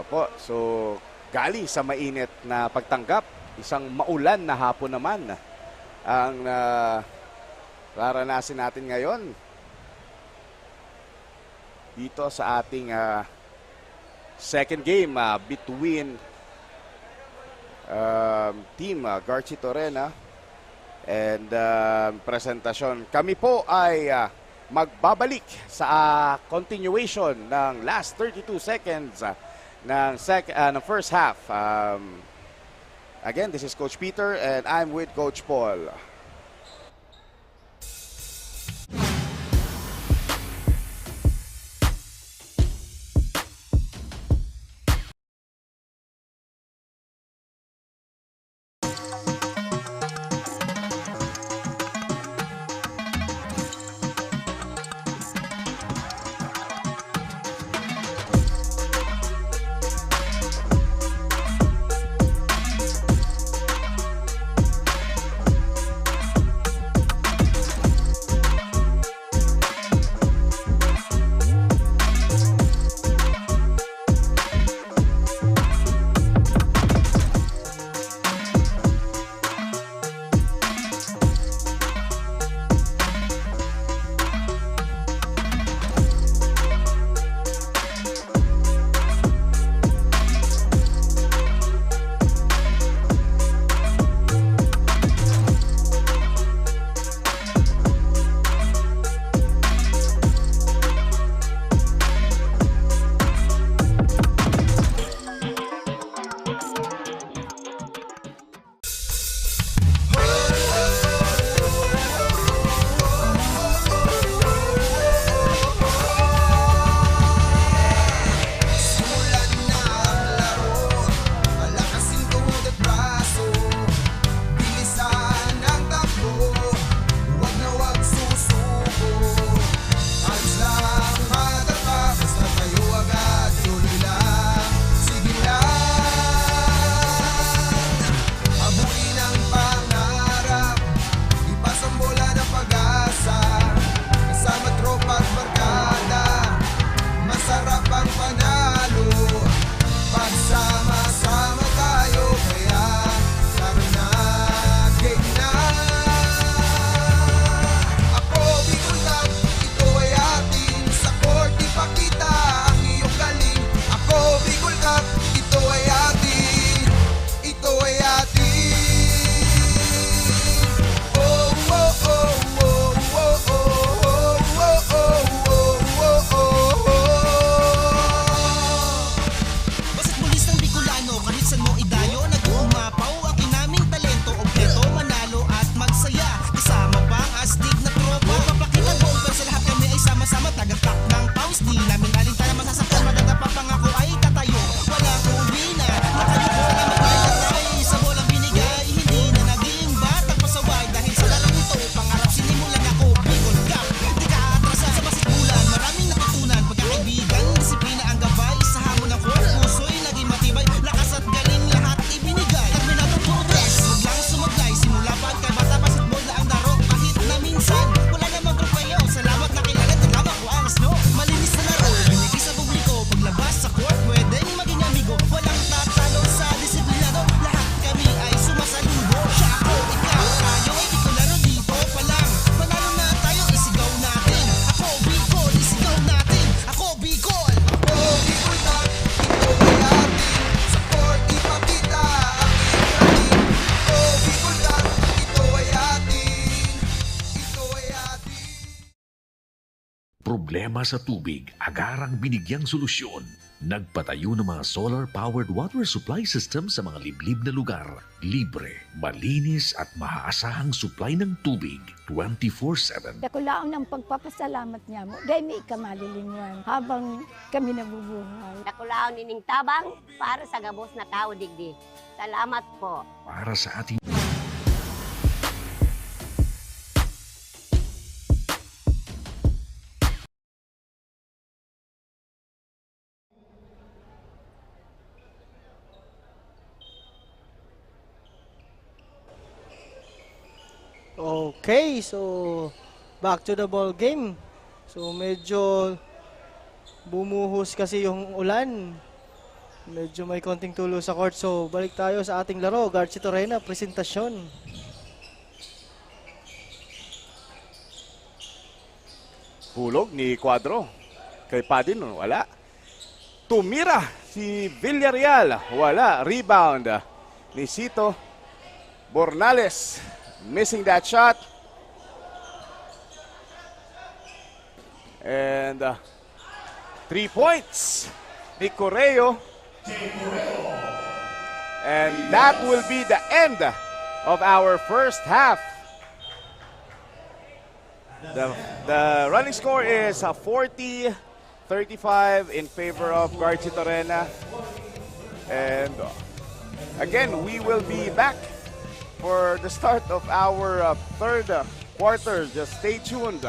Opo, so galing sa mainit na pagtanggap, isang maulan na hapon naman ang raranasin natin ngayon dito sa ating second game between Team Garchi Torena and presentasyon. Kami po ay magbabalik sa continuation ng last 32 seconds ng first half. Again, this is Coach Peter and I'm with Coach Paul. problema sa tubig, agarang binigyang solusyon. Nagpatayo ng mga solar-powered water supply system sa mga liblib na lugar. Libre, malinis at maaasahang supply ng tubig 24/7. Ako lang ng pagpapasalamat niya mo. Dahil may ikamalilingan habang kami nabubuhay. Nakulaon nining tabang para sa gabos na tao digdi. Salamat po. Para sa ating Okay, so back to the ball game. So medyo bumuhos kasi yung ulan. Medyo may konting tulo sa court. So balik tayo sa ating laro. Garci Torena, presentasyon. Hulog ni Cuadro. Kay Padin, wala. Tumira si Villarreal. Wala. Rebound ni Cito Bornales. Missing that shot. And 3 points ni Correo. And that will be the end of our first half. The running score is 40-35 in favor of Garci Torena. And again, we will be back for the start of our third quarter. Just stay tuned.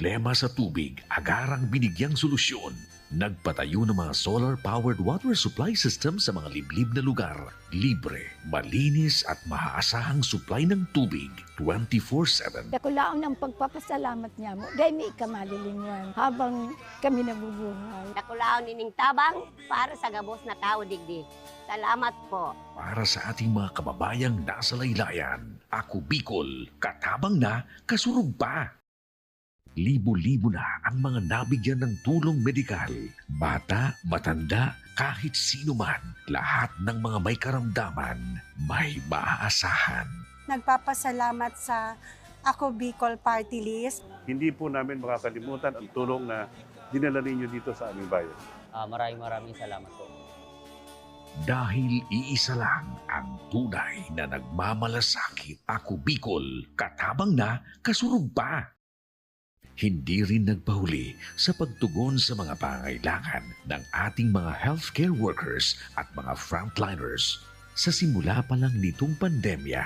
problema sa tubig, agarang binigyang solusyon. Nagpatayo ng mga solar-powered water supply system sa mga liblib na lugar. Libre, malinis at maaasahang supply ng tubig 24/7. Dakulaon ang pagpapasalamat niya mo. Dahil may ikamalilinwan habang kami nabubuhay. Nakulaon nining tabang para sa gabos na tao digdi. Salamat po. Para sa ating mga kababayang nasa laylayan, Ako Bicol, katabang na, kasurug pa. Libo-libo na ang mga nabigyan ng tulong medikal. Bata, matanda, kahit sino man, lahat ng mga may karamdaman, may maaasahan. Nagpapasalamat sa Ako Bicol Party List. Hindi po namin makakalimutan ang tulong na dinala ninyo dito sa aming bayan. Maraming salamat po. Dahil iisa lang ang tunay na nagmamalasakit. Ako Bicol, katabang na, kasurug pa. Hindi rin nagpahuli sa pagtugon sa mga pangailangan ng ating mga healthcare workers at mga frontliners. Sa simula pa lang nitong pandemya,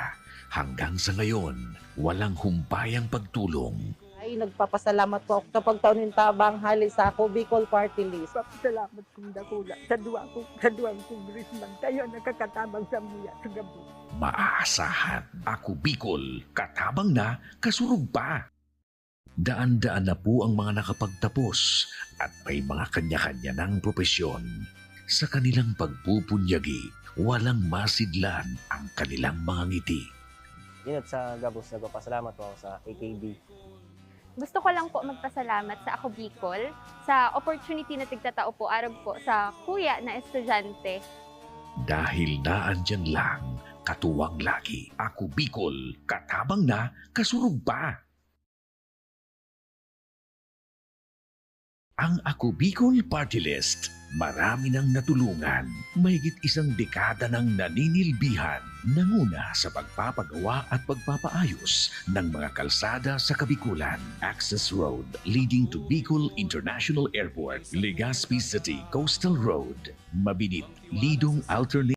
hanggang sa ngayon, walang humpayang pagtulong. Ay, nagpapasalamat po ako sa pagtaon ng tabang hali sa Ako Bicol Party List. Salamat kong dakula sa duwang congressman. Kayo nakakatabang sa miya sa gabi. Maaasahan. Ako Bicol, katabang na, kasurug pa. Daan-daan na po ang mga nakapagtapos at may mga kanya-kanya ng propesyon. Sa kanilang pagpupunyagi, walang masidlan ang kanilang mga ngiti. Yun at sa Gabos, nagpapasalamat po ako sa AKB. Gusto ko lang po magpasalamat sa Ako Bicol sa opportunity na tigtatao po arog po sa kuya na estudyante. Dahil naandyan lang, katuwang lagi. Ako Bicol, katabang na, kasurug pa. Ang Ako Bicol Party List, marami nang natulungan, mahigit isang dekada nang naninilbihan, nanguna sa pagpapagawa at pagpapaayos ng mga kalsada sa Kabikulan. Access Road leading to Bicol International Airport, Legazpi City Coastal Road, Mabinit, Lidong Alternate.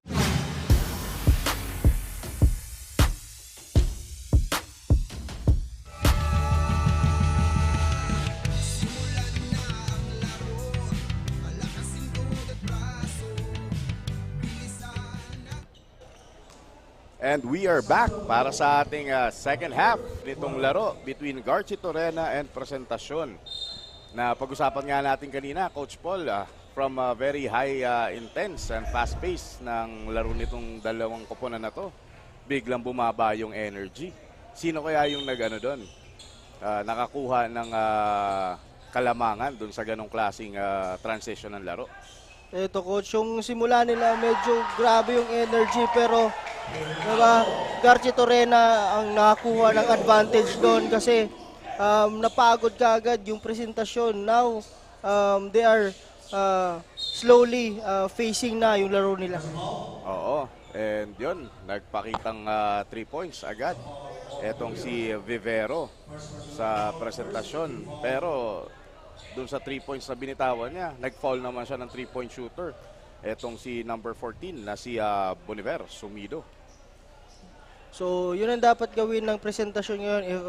And we are back para sa ating second half nitong laro between Garchi Torena and Presentacion. Na pag-usapan nga natin kanina, Coach Paul, from a very high intense and fast pace ng laro nitong dalawang koponan na to, biglang bumaba yung energy. Sino kaya yung doon? Nakakuha ng kalamangan doon sa ganong klaseng transition ng laro? Ito coach, yung simula nila medyo grabe yung energy pero diba, Garchi Torena ang nakakuha ng advantage doon kasi napagod kaagad yung presentasyon. Now, they are slowly facing na yung laro nila. Oo, and yun, nagpakitang 3 points agad. Etong si Vivero sa presentasyon. Pero doon sa 3 points na binitawan niya, nag-foul naman siya ng 3-point shooter. Etong si number 14 na si Boniver Sumido. So, yun ang dapat gawin ng presentasyon ngayon. If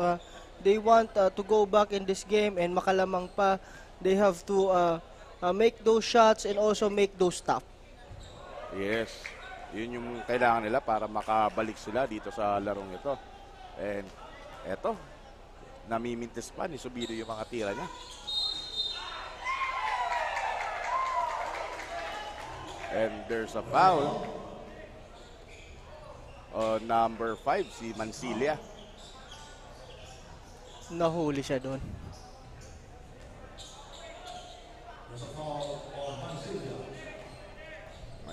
they want to go back in this game and makalamang pa, they have to make those shots and also make those stops. Yes, yun yung kailangan nila para makabalik sila dito sa larong ito. And eto, namimintis pa ni Sumido yung mga tira niya. And there's a foul. Number 5, si Mancilia. Nahuli siya doon.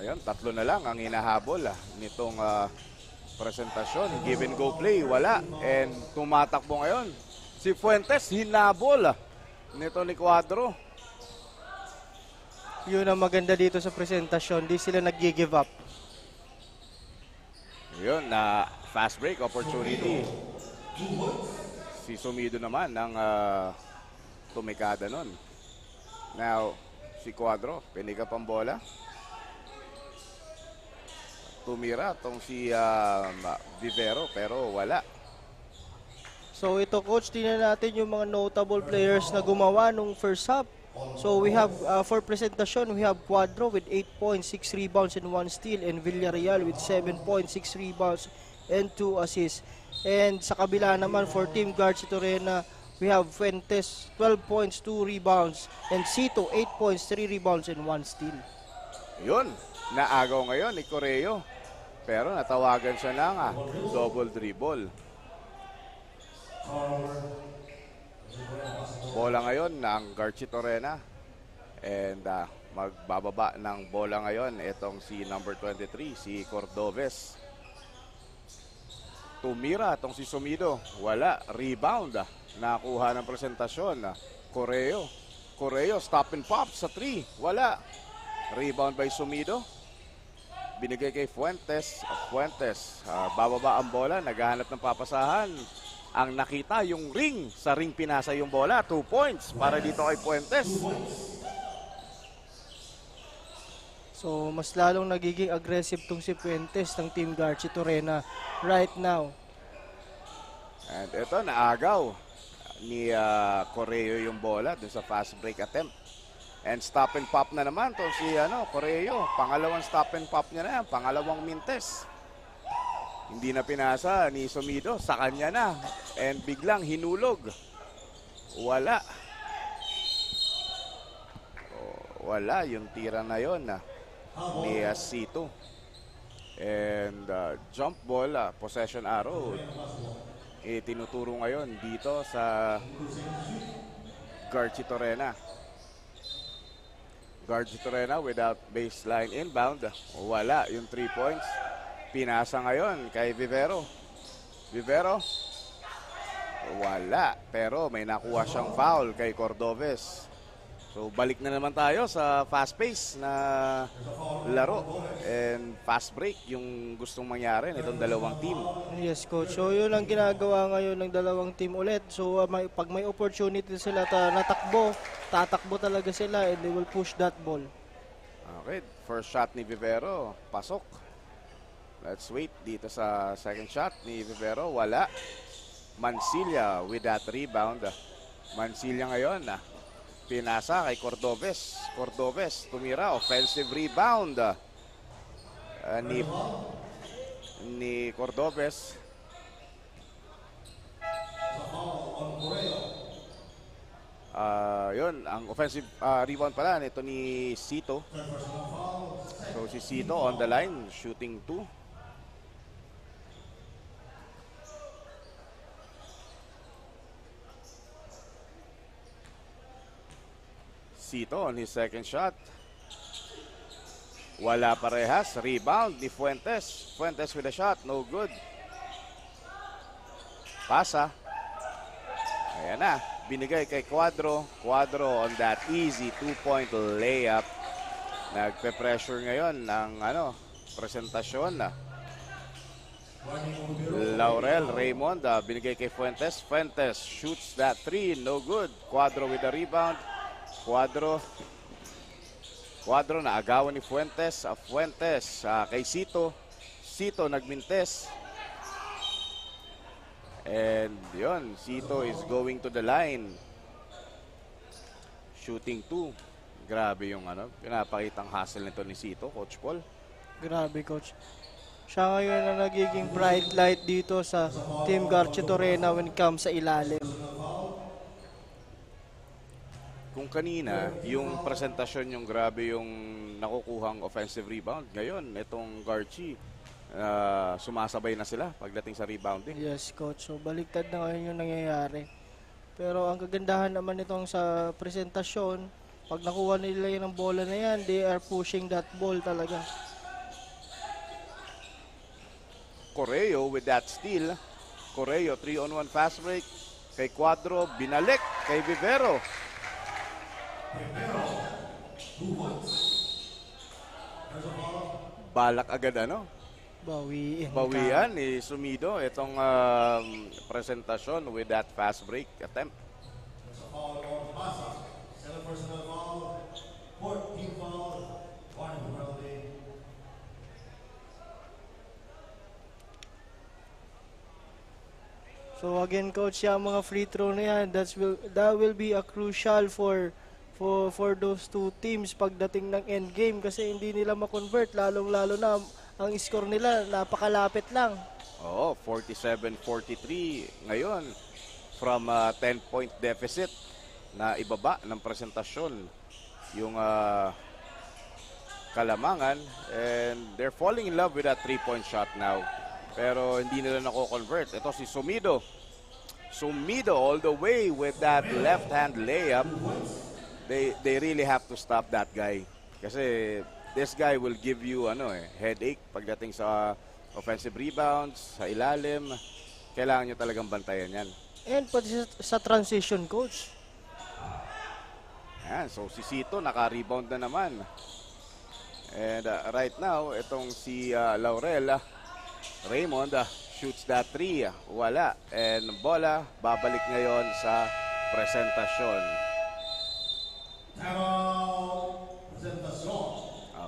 Ayun, 3 na lang ang hinahabol nitong presentasyon. Give and go play, wala. And tumatakbo ngayon. Si Fuentes, hinabol nito ni Cuadro. Yun ang maganda dito sa presentasyon. Di sila nag-give up. Yun, na fast break opportunity. Si Sumido naman ng tumikada nun. Now, si Cuadro, pinikap ang bola. Tumira tong si Vivero pero wala. So ito coach, tingnan natin yung mga notable players na gumawa nung first half. So we have, for presentasyon, we have Cuadro with 8 points, 6 rebounds, and 1 steal. And Villarreal with 7 points, 6 rebounds, and 2 assists. And sa kabila naman, for Team Garchitorena, we have Fuentes, 12 points, 2 rebounds. And Cito, 8 points, 3 rebounds, and 1 steal. Yun, naagaw ngayon ni Correo. Pero natawagan siya ng double dribble. Bola ngayon ng Garchitorena. And magbababa ng bola ngayon itong si number 23, si Cordoves. Tumira itong si Sumido. Wala. Rebound. Nakuha ng presentasyon. Correo, stop and pop sa 3. Wala. Rebound by Sumido. Binigay kay Fuentes. Bababa ang bola. Naghahanap ng papasahan. Ang nakita yung ring. Sa ring pinasa yung bola. 2 points para dito kay Fuentes. So mas lalong nagiging aggressive tong si Fuentes ng Team Garchitorena right now. And ito, naagaw ni Correo yung bola dun sa fast break attempt. And stop and pop na naman to si Correo. Pangalawang stop and pop niya na yan. Pangalawang mintes. Hindi na pinasa ni Sumido. Sa kanya na. And biglang hinulog. Wala. Wala yung tira na yon ni Cito. And jump ball, possession arrow. Tinuturo ngayon dito sa Garchitorena. Garchitorena without baseline inbound. Wala yung 3 points. Pinasa ngayon kay Vivero. Wala. Pero may nakuha siyang foul kay Cordoves. So balik na naman tayo sa fast pace na laro. And fast break yung gustong mangyari nitong dalawang team. Yes coach. So yun ang ginagawa ngayon ng dalawang team ulit. So pag may opportunity sila natakbo, tatakbo talaga sila and they will push that ball. Okay. First shot ni Vivero. Pasok. Let's wait dito sa second shot ni Vivero. Wala. Mansilla with that rebound. Mansilla ngayon pinasa kay Cordoves. Cordoves tumira. Offensive rebound ni Cordoves. Yun, ang offensive rebound pala nito ni Cito. So si Cito on the line, shooting 2. Cito on his second shot. Wala parehas. Rebound ni Fuentes. Fuentes with a shot. No good. Pasa. Ayan na. Binigay kay Cuadro. Cuadro on that easy 2-point layup. Nagpe-pressure ngayon ng presentasyon. Laurel Raymond binigay kay Fuentes. Fuentes shoots that 3. No good. Cuadro with the rebound. Cuadro na agawan ni Fuentes. Fuentes kay Cito. Cito nagmintes. And yun, Cito is going to the line. Shooting 2. Grabe yung pinapakitang hustle nito ni Cito, Coach Paul. Grabe coach. Siya ngayon na nagiging bright light dito sa Team Garchitorena when it comes sa ilalim. Kung kanina, yung presentasyon yung grabe yung nakukuhang offensive rebound. Ngayon, itong Garchi, sumasabay na sila pagdating sa rebounding. Yes, coach. So, baliktad na ngayon yung nangyayari. Pero ang kagandahan naman itong sa presentasyon, pag nakuha nila yung bola na yan, they are pushing that ball talaga. Correo with that steal. Correo, 3-on-1 fast break. Kay Cuadro, binalik. Kay Vivero. Balak agad bawian ni Sumido itong presentasyon with that fast break attempt. So again, coach, yung mga free throw na yan, that will be a crucial for those two teams pagdating ng end game kasi hindi nila ma-convert, lalong-lalo na ang score nila napakalapit lang. Oo, 47-43 ngayon from 10-point deficit na ibaba ng presentasyon yung Kalamangan, and they're falling in love with that 3-point shot now. Pero hindi nila nako-convert. Ito si Sumido. Sumido all the way with that left-hand layup. They really have to stop that guy. Kasi this guy will give you headache pagdating sa offensive rebounds, sa ilalim. Kailangan nyo talagang bantayan yan. And pati sa transition, coach. Ayan, so si Sito naka-rebound na naman. And right now, itong si Laurel Raymond shoots that 3. Wala. And bola, babalik ngayon sa presentasyon.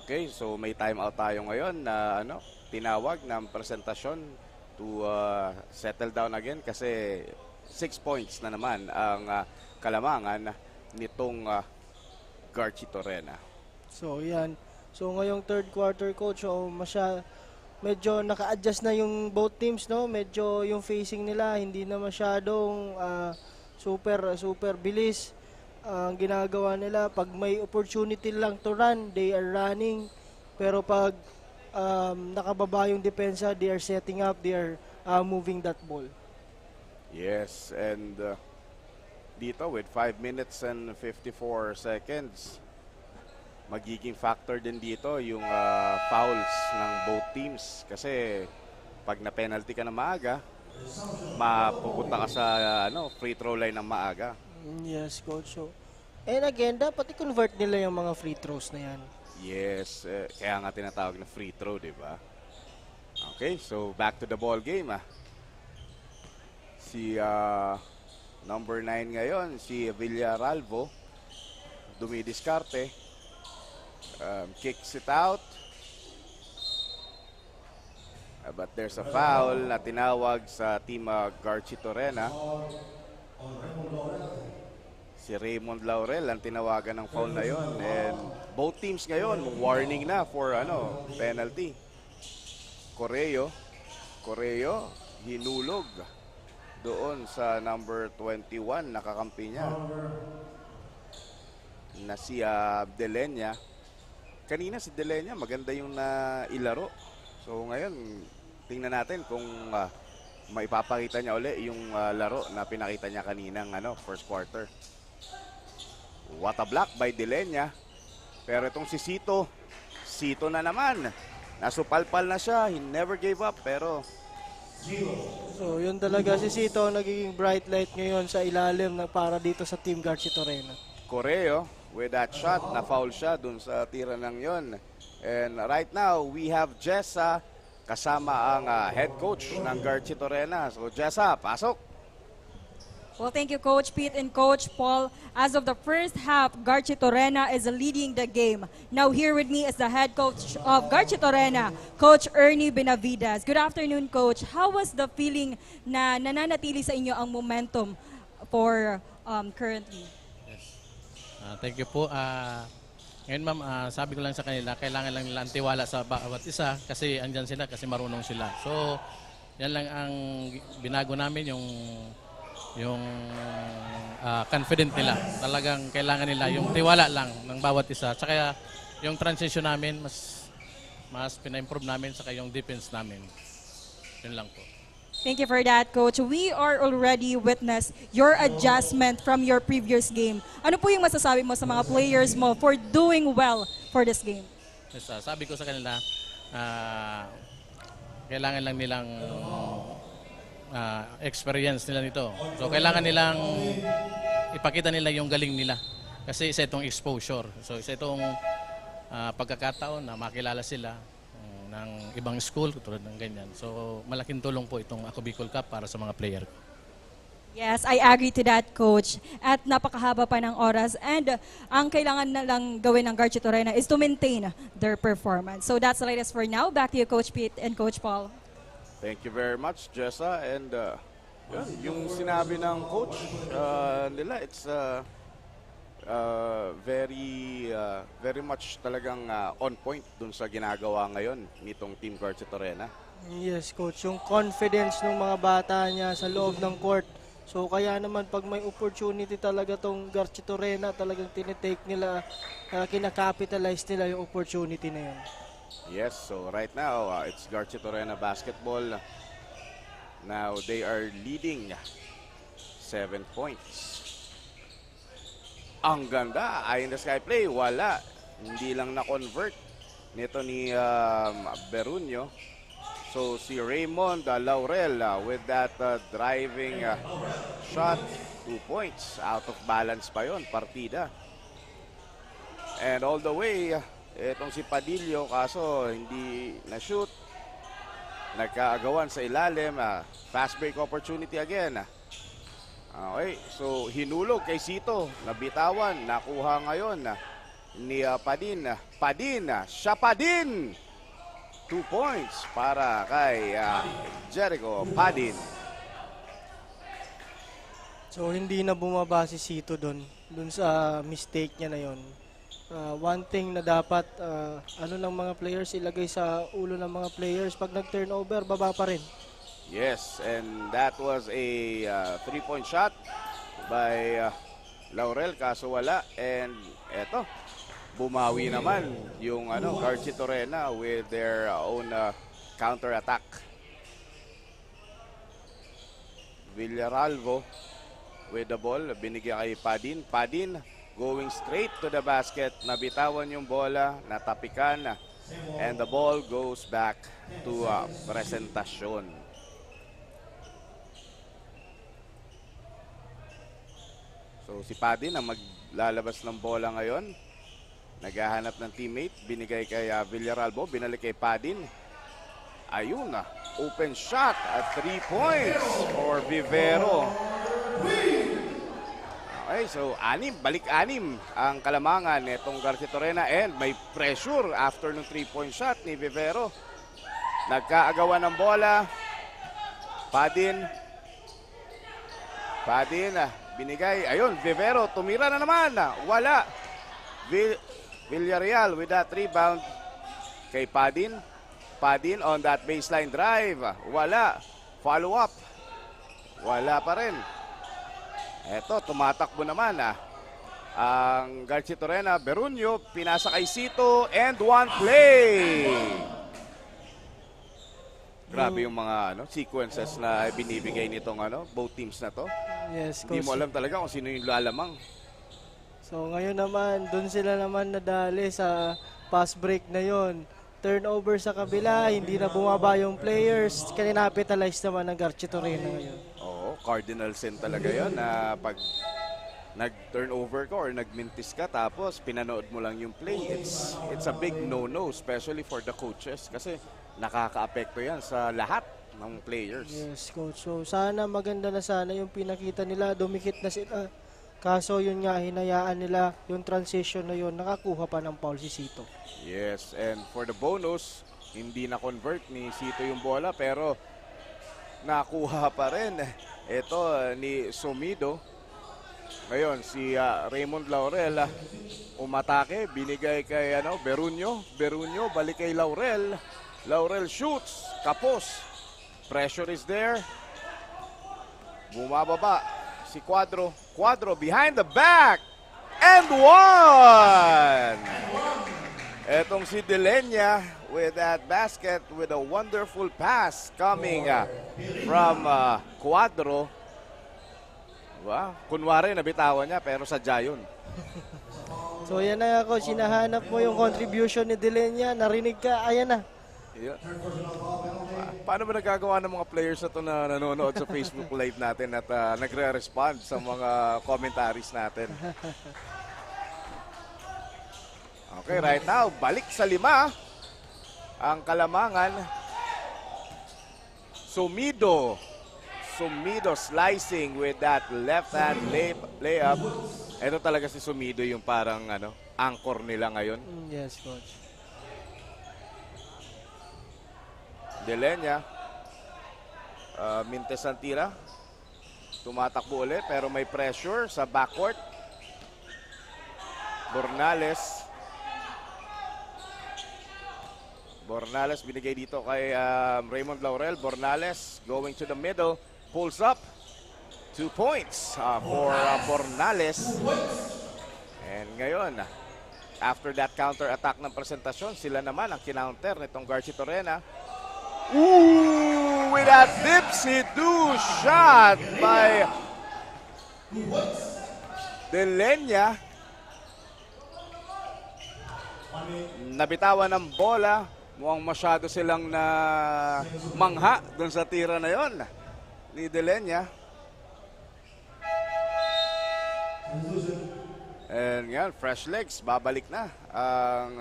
Okay, so may timeout tayo ngayon na tinawag ng presentasyon to settle down again kasi 6 points na naman ang Kalamangan nitong Garchi Torena. So yan. So ngayong third quarter, coach, medyo naka-adjust na yung both teams, no? Medyo yung facing nila hindi na masyadong super bilis ang ginagawa nila. Pag may opportunity lang to run, they are running. Pero pag nakababa yung depensa, they are setting up, they are moving that ball. Yes, and dito with 5 minutes and 54 seconds, magiging factor din dito yung fouls ng both teams. Kasi pag na-penalty ka na maaga, mapupunta ka sa free throw line ng maaga. Yes, coach. So, and again, dapat i-convert nila yung mga free throws na yan. Yes, kaya nga tinatawag na free throw, di ba? Okay, so back to the ball game. Si number 9 ngayon, si Villaralvo, dumidiskarte. Kicks it out. But there's a foul na tinawag sa team Garchi Torena. Si Raymond Laurel ang tinawagan ng foul na yon. And both teams ngayon warning na for penalty. Correo hinulog doon sa number 21, nakakampi niya na si Delenya. Kanina si Delenya, maganda yung ilaro. So ngayon, tingnan natin kung maipapakita niya uli yung laro na pinakita niya kaninang first quarter. What a block by Delenya. Pero itong si Sito na naman. Nasupalpal na siya, he never gave up, pero so yun talaga si Sito, nagiging bright light ngayon sa ilalim para dito sa team Garchi Torena. Correo with that shot, na-foul siya dun sa tira ng yon. And right now, we have Jessa kasama ang head coach ng Garchi Torena. So Jessa, pasok! Well, thank you, Coach Pete and Coach Paul. As of the first half, Garchi Torena is leading the game. Now here with me is the head coach of Garchi Torena, Coach Ernie Benavides. Good afternoon, Coach. How was the feeling na nananatili sa inyo ang momentum for currently? Thank you po. Ngayon ma'am, sabi ko lang sa kanila, kailangan lang nila ang tiwala sa bawat isa kasi andyan sila, kasi marunong sila. So, yan lang ang binago namin, yung confident nila. Talagang kailangan nila yung tiwala lang ng bawat isa. Tsaka yung transition namin, mas pina-improve namin, saka yung defense namin. Yun lang po. Thank you for that, Coach. We are already witness your adjustment from your previous game. Ano po yung masasabi mo sa mga players mo for doing well for this game? Yes, sabi ko sa kanila, kailangan lang nilang experience nila nito. So kailangan nilang ipakita nila yung galing nila. Kasi isa itong exposure. So isa itong pagkakataon na makilala sila ng ibang school, tulad ng ganyan. So, malaking tulong po itong Ako Bicol Cup para sa mga player ko. Yes, I agree to that, Coach. At napakahaba pa ng oras. And ang kailangan na lang gawin ng Garchi Torena is to maintain their performance. So that's the latest for now. Back to you, Coach Pete and Coach Paul. Thank you very much, Jessa. And Yung sinabi ng coach nila, it's very much talagang on point dun sa ginagawa ngayon nitong Team Garchitorena. Yes, coach. Yung confidence ng mga bata niya sa loob ng court. So, kaya naman pag may opportunity talaga tong Garchitorena, talagang tinitake nila, kinakapitalize nila yung opportunity na yun. Yes, so right now, it's Garchitorena basketball. Now, they are leading 7 points. Ang ganda, eye in the sky play, wala. Hindi lang na-convert nito ni Berunyo. So si Raymond Laurel with that driving shot, 2 points. Out of balance pa yon, partida. And all the way, itong si Padillo, kaso hindi na-shoot. Nagkaagawan sa ilalim, fast break opportunity again. Okay, so hinulog kay Sito, nabitawan, nakuha ngayon ni Padin. Siya Padin! 2 points para kay Jericho Padin. So hindi na bumaba si Sito dun sa mistake niya na yon. One thing na dapat ng mga players ilagay sa ulo ng mga players, pag nag-turnover, baba pa rin. Yes, and that was a 3-point shot by Laurel, kaso wala. And eto, bumawi naman yung Garchitorena with their own counter-attack. Villaralvo with the ball, binigyan kay Padin. Padin going straight to the basket, nabitawan yung bola, natapikan, and the ball goes back to Presentacion. So si Padin ang maglalabas ng bola ngayon. Naghahanap ng teammate, binigay kay Villaralbo, binalik kay Padin. Ayun na, open shot at 3 points for Vivero. Okay, so balik anim ang kalamangan nitong Garchitorena, and may pressure after ng 3-point shot ni Vivero. Nagkaagawan ng bola. Padin, binigay. Ayun, Vivero, tumira na naman. Wala. Villarreal with that rebound kay Padin. Padin on that baseline drive. Wala. Follow up. Wala pa rin. Eto, tumatakbo naman ang Garchitorena. Berunyo, pinasa kay Sito, and one play. Grabe yung mga sequences na binibigay nitong both teams na to. Yes, Hindi mo alam talaga kung sino yung lalamang. So ngayon naman, doon sila naman nadali sa pass break na yon. Turnover sa kabila, hindi na bumaba yung players. Kinapitalize naman ng Garchitorena ngayon. Oo, cardinal sin talaga yon na pag nag-turnover ka or nagmintis ka tapos pinanood mo lang yung play, it's a big no-no, especially for the coaches kasi nakaka-apekto yan sa lahat ng players. Yes, coach. So sana maganda na sana yung pinakita nila, dumikit na sila. Kaso yun nga, hinayaan nila yung transition na yun, nakakuha pa ng foul si Sito. Yes, and for the bonus, hindi na-convert ni Sito yung bola pero nakuha pa rin. Ito ni Sumido. Ngayon, si Raymond Laurel umatake, binigay kay Berunyo. Berunyo, balik kay Laurel. Laurel shoots, kapos. Pressure is there. Bumababa si Cuadro. Cuadro behind the back. And one! Etong si Delenya with that basket with a wonderful pass coming from Cuadro. Wow, kunwari nabitawan niya pero sadya yun. So yan na ako, sinahanap mo yung contribution ni Delenya, narinig ka, ayan na. Yeah. Paano ba nagagawa ng mga players na ito na nanonood sa Facebook Live natin at nagre-respond sa mga commentaries natin? Okay, right now, balik sa 5 ang kalamangan. Sumido slicing with that left-hand layup. Ito talaga si Sumido yung parang anchor nila ngayon. Yes, coach. Delenya, Mintes ang tira. Tumatakbo ulit pero may pressure sa backcourt. Bornales binigay dito kay Raymond Laurel. Bornales going to the middle. Pulls up. 2 points for Bornales. And ngayon, after that counter-attack ng presentasyon, sila naman ang kinounter nitong Garchitorena. Ooh, with a dipsy-do shot by Delenya. Nabitawan ng bola. Mukhang masyado silang na mangha dun sa tira na yon ni Delenya. And yan, fresh legs. Babalik na ang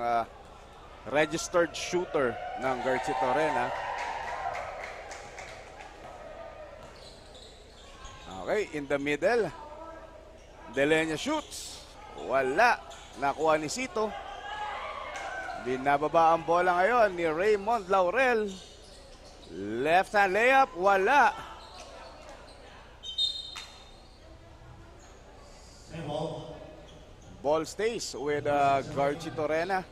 registered shooter ng Garchitorena. Okay, in the middle. Delenya shoots. Wala. Nakuha ni Sito. Binababa ang bola ngayon ni Raymond Laurel. Left hand layup. Wala. Ball stays with Garchitorena.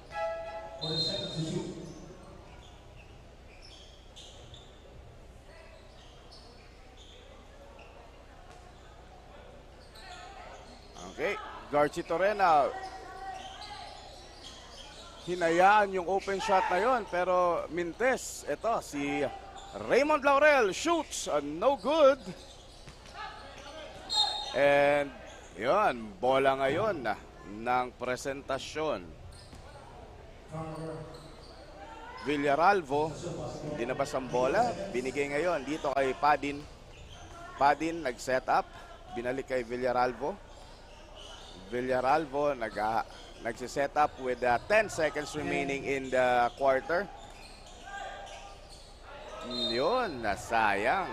Okay, Garchitorena hinayaan yung open shot na yon, pero Mintes, ito si Raymond Laurel shoots, no good. And yun, bola ngayon ng presentasyon. Villaralvo, dinabas ang bola, binigay ngayon dito kay Padin. Padin nag-set up, binalik kay Villaralvo. Villaralvo nagsiset up with 10 seconds remaining in the quarter. Yun, nasayang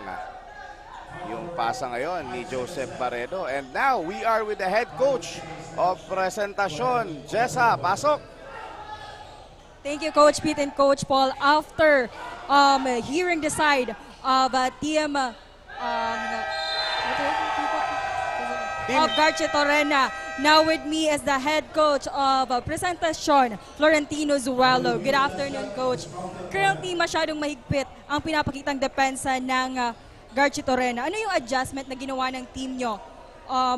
yung pasa ngayon ni Joseph Barredo. And now we are with the head coach of Presentacion. Jessa, pasok. Thank you, Coach Pete and Coach Paul. After hearing the side of team of Garchitorena, now with me is the head coach of Presentacion, Florentino Zuelo. Good afternoon, Coach. Currently, masyadong mahigpit ang pinapakitang depensa ng Garchitorena. Ano yung adjustment na ginawa ng team nyo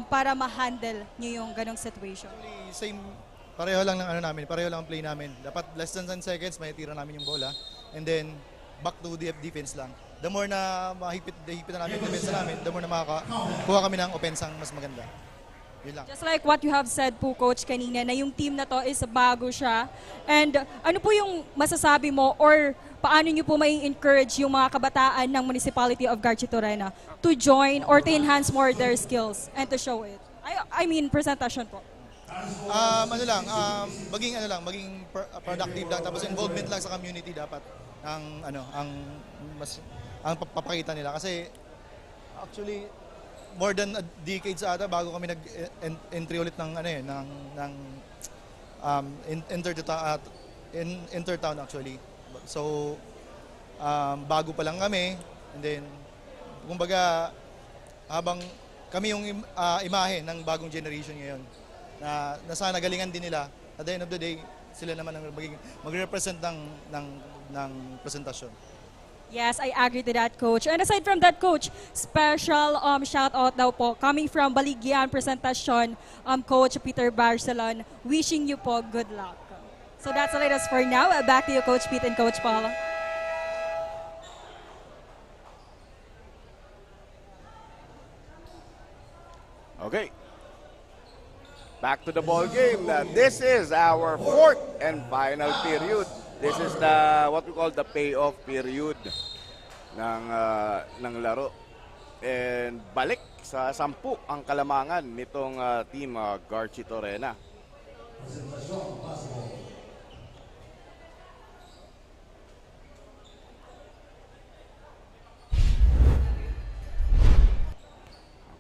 para ma-handle nyo yung ganong situation? Same, pareho lang ng pareho lang ang play namin. Dapat less than 10 seconds, may tira namin yung bola. And then, back to defense lang. The more na mahigpit na namin yung defense namin, the more na makakakuha kami ng opensang mas maganda. Yun lang. Just like what you have said po, Coach, kanina, na yung team na to is bago siya. And ano po yung masasabi mo or paano nyo po may encourage yung mga kabataan ng Municipality of Garchitorena to join or to enhance more their skills and to show it? I mean, Presentacion po. Maging productive lang, tapos involvement lang sa community dapat ang papakita nila, kasi actually more than a decades ata bago kami nag-entry ulit ng intertown actually. So bago pa lang kami, and then kumbaga habang kami yung imahe ng bagong generation ngayon na sana galingan din nila, at the end of the day sila naman ang mag-represent ng presentasyon. Yes, I agree to that, Coach. And aside from that, Coach, special shout-out daw po coming from Baligyan Presentacion, Coach Peter Barcelon, wishing you po good luck. So that's the latest for now. Back to you, Coach Pete and Coach Paul. Okay. Back to the ball game. This is our fourth and final period. This is the what we call the payoff period ng laro. And balik sa 10 ang kalamangan nitong team Garchitorena.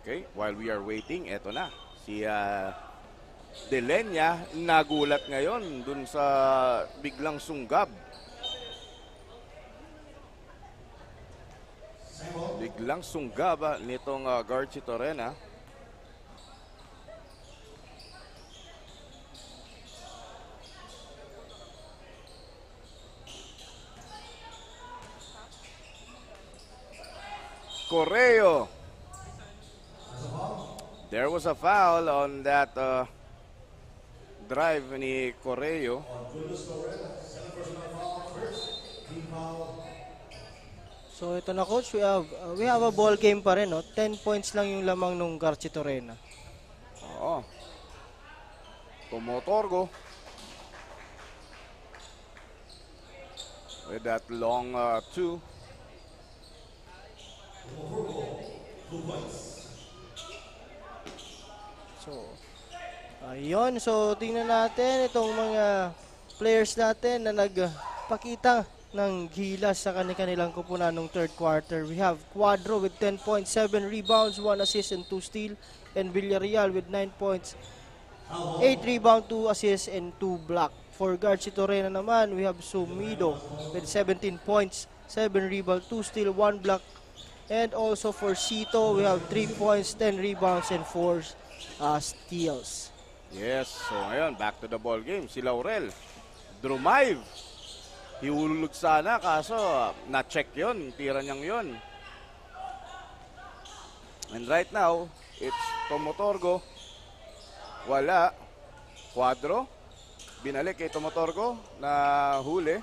Okay, while we are waiting, eto na si Delenya, nagulat ngayon dun sa biglang sunggab. Biglang sunggaba nitong Garchi Torena. Correo. There was a foul on that drive ni Correo. So ito na coach, we have a ball game pa rin, no? 10 points lang yung lamang nung Garchi Torena. Oo. Tumotorgo. With that long two. So, ayun. So, tingnan natin itong mga players natin na nagpakita ng gilas sa kanilang kupunan ng third quarter. We have Cuadro with 10 points, 7 rebounds, 1 assist, and 2 steal. And Villarreal with 9 points, 8 rebounds, 2 assists, and 2 block. For Garchi Torena naman, we have Sumido with 17 points, 7 rebounds, 2 steal, 1 block. And also for Sito, we have 3 points, 10 rebounds, and 4 steals. Yes, so ngayon, back to the ball game. Si Laurel, Drumive. Hihulog sana, kaso na-check yun. Tira niyang yun. And right now, it's Tomotorgo. Wala. Cuadro. Binalik kay Tomotorgo na huli.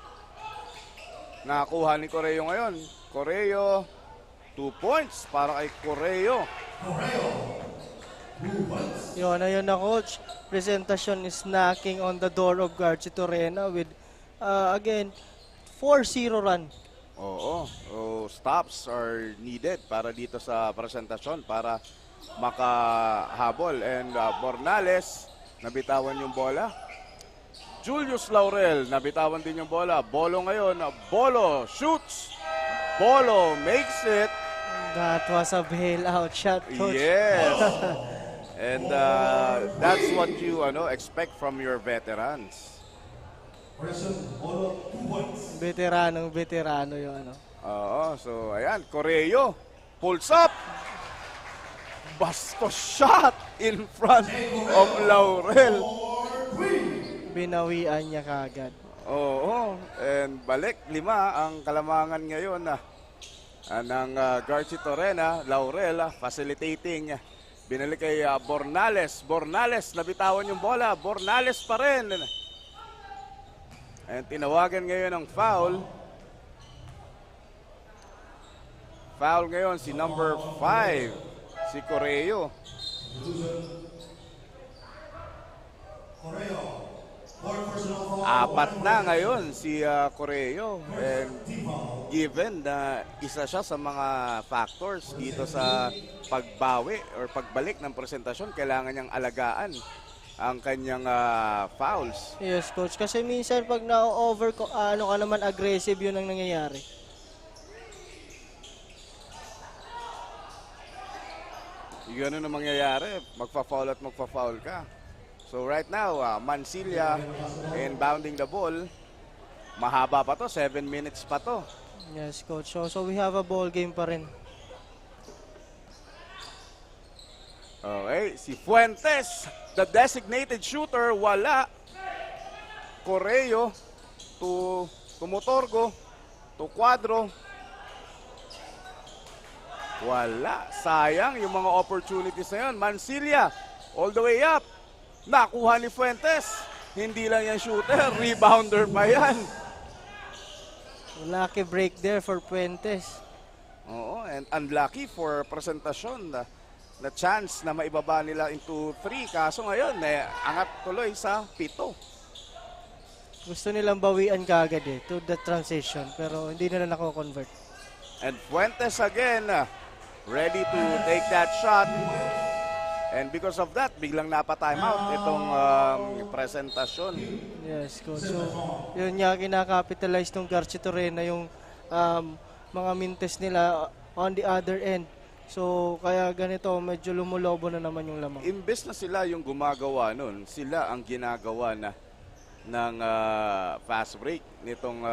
Nakakuha ni Correo ngayon. Correo, 2 points para kay Correo. Yun, ayun na coach. Presentation is knocking on the door of Garchi Torena with, again, 4-0 run. Oo. So, stops are needed para dito sa presentasyon para makahabol. And Bornales, nabitawan yung bola. Julius Laurel, nabitawan din yung bola. Bolo ngayon. Bolo shoots. Bolo makes it. That was a bailout shot, coach. Yes. And that's what you expect from your veterans. Veterano yung Oo, so ayan, Correo pulls up. Bastos shot in front of Laurel. Binawian niya kagad. Oo, and balik 5 ang kalamangan ngayon ng Garchi Torena. Laurel facilitating. Binalik kay Bornales. Bornales, nabitawan yung bola. Bornales pa rin. And tinawagan ngayon ng foul. Foul ngayon si number 5, si Correo. Apat na ngayon si Correo. And given na isa siya sa mga factors dito sa pagbawi or pagbalik ng presentasyon, kailangan niyang alagaan ang kanyang fouls. Yes, coach. Kasi minsan pag na-over ka naman, aggressive yun ang nangyayari. Ganun ang mangyayari. Magfa-foul at magfa-foul ka. So right now, Mansilla inbounding the ball. Mahaba pa to, 7 minutes pa to. Yes, coach. So we have a ball game pa rin. Okay, si Fuentes, the designated shooter, wala. Correo to Motorgo to Cuadro. Wala. Sayang yung mga opportunities na yun. Mansilla, all the way up. Nakuha ni Fuentes. Hindi lang yan shooter, rebounder pa yan. Lucky break there for Fuentes. Oo, and unlucky for presentasyon na chance na maibaba nila into 3. Kaso ngayon, angat tuloy sa 7. Gusto nilang bawian kagad to the transition, pero hindi nila nako-convert. And Fuentes again, ready to take that shot. And because of that, biglang napa-timeout itong presentasyon. Yes, coach. So, yun nga kinakapitalize ng Garchi Torena yung mga mintes nila on the other end. So, kaya ganito, medyo lumulobo na naman yung lamang. Imbes na sila yung gumagawa nun, sila ang ginagawa ng fast break nitong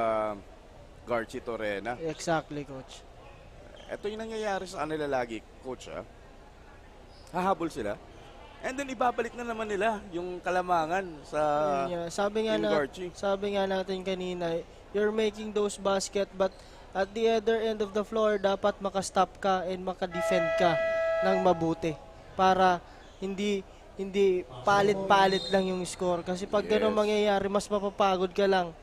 Garchi Torena. Exactly, coach. Ito yung nangyayari sa kanila lagi, coach. Hahabol sila. And then ibabalik na naman nila yung kalamangan sa Sabi nga natin kanina, you're making those basket but at the other end of the floor, dapat makastop ka and makadefend ka ng mabuti para hindi palit-palit lang yung score. Kasi pag gano'n mangyayari, mas mapapagod ka lang.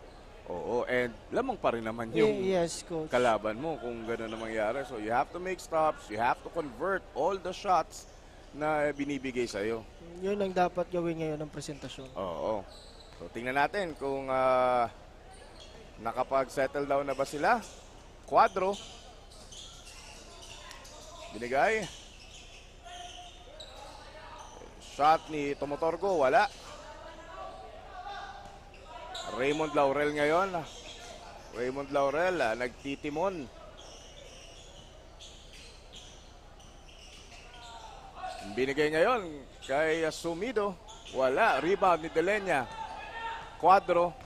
Oo, and lamang pa rin naman yung coach. Kalaban mo kung gano'n na mangyari. So you have to make stops, you have to convert all the shots na binibigay sa'yo. Yun ang dapat gawin ngayon ng presentasyon. Oo. So tingnan natin kung nakapag-settle down na ba sila. Cuadro. Binigay. Shot ni Tomotorgo, wala. Raymond Laurel ngayon. Raymond Laurel, nagtitimon. Binigay ngayon kay Sumido. Wala. Rebound ni Delenya. Cuadro.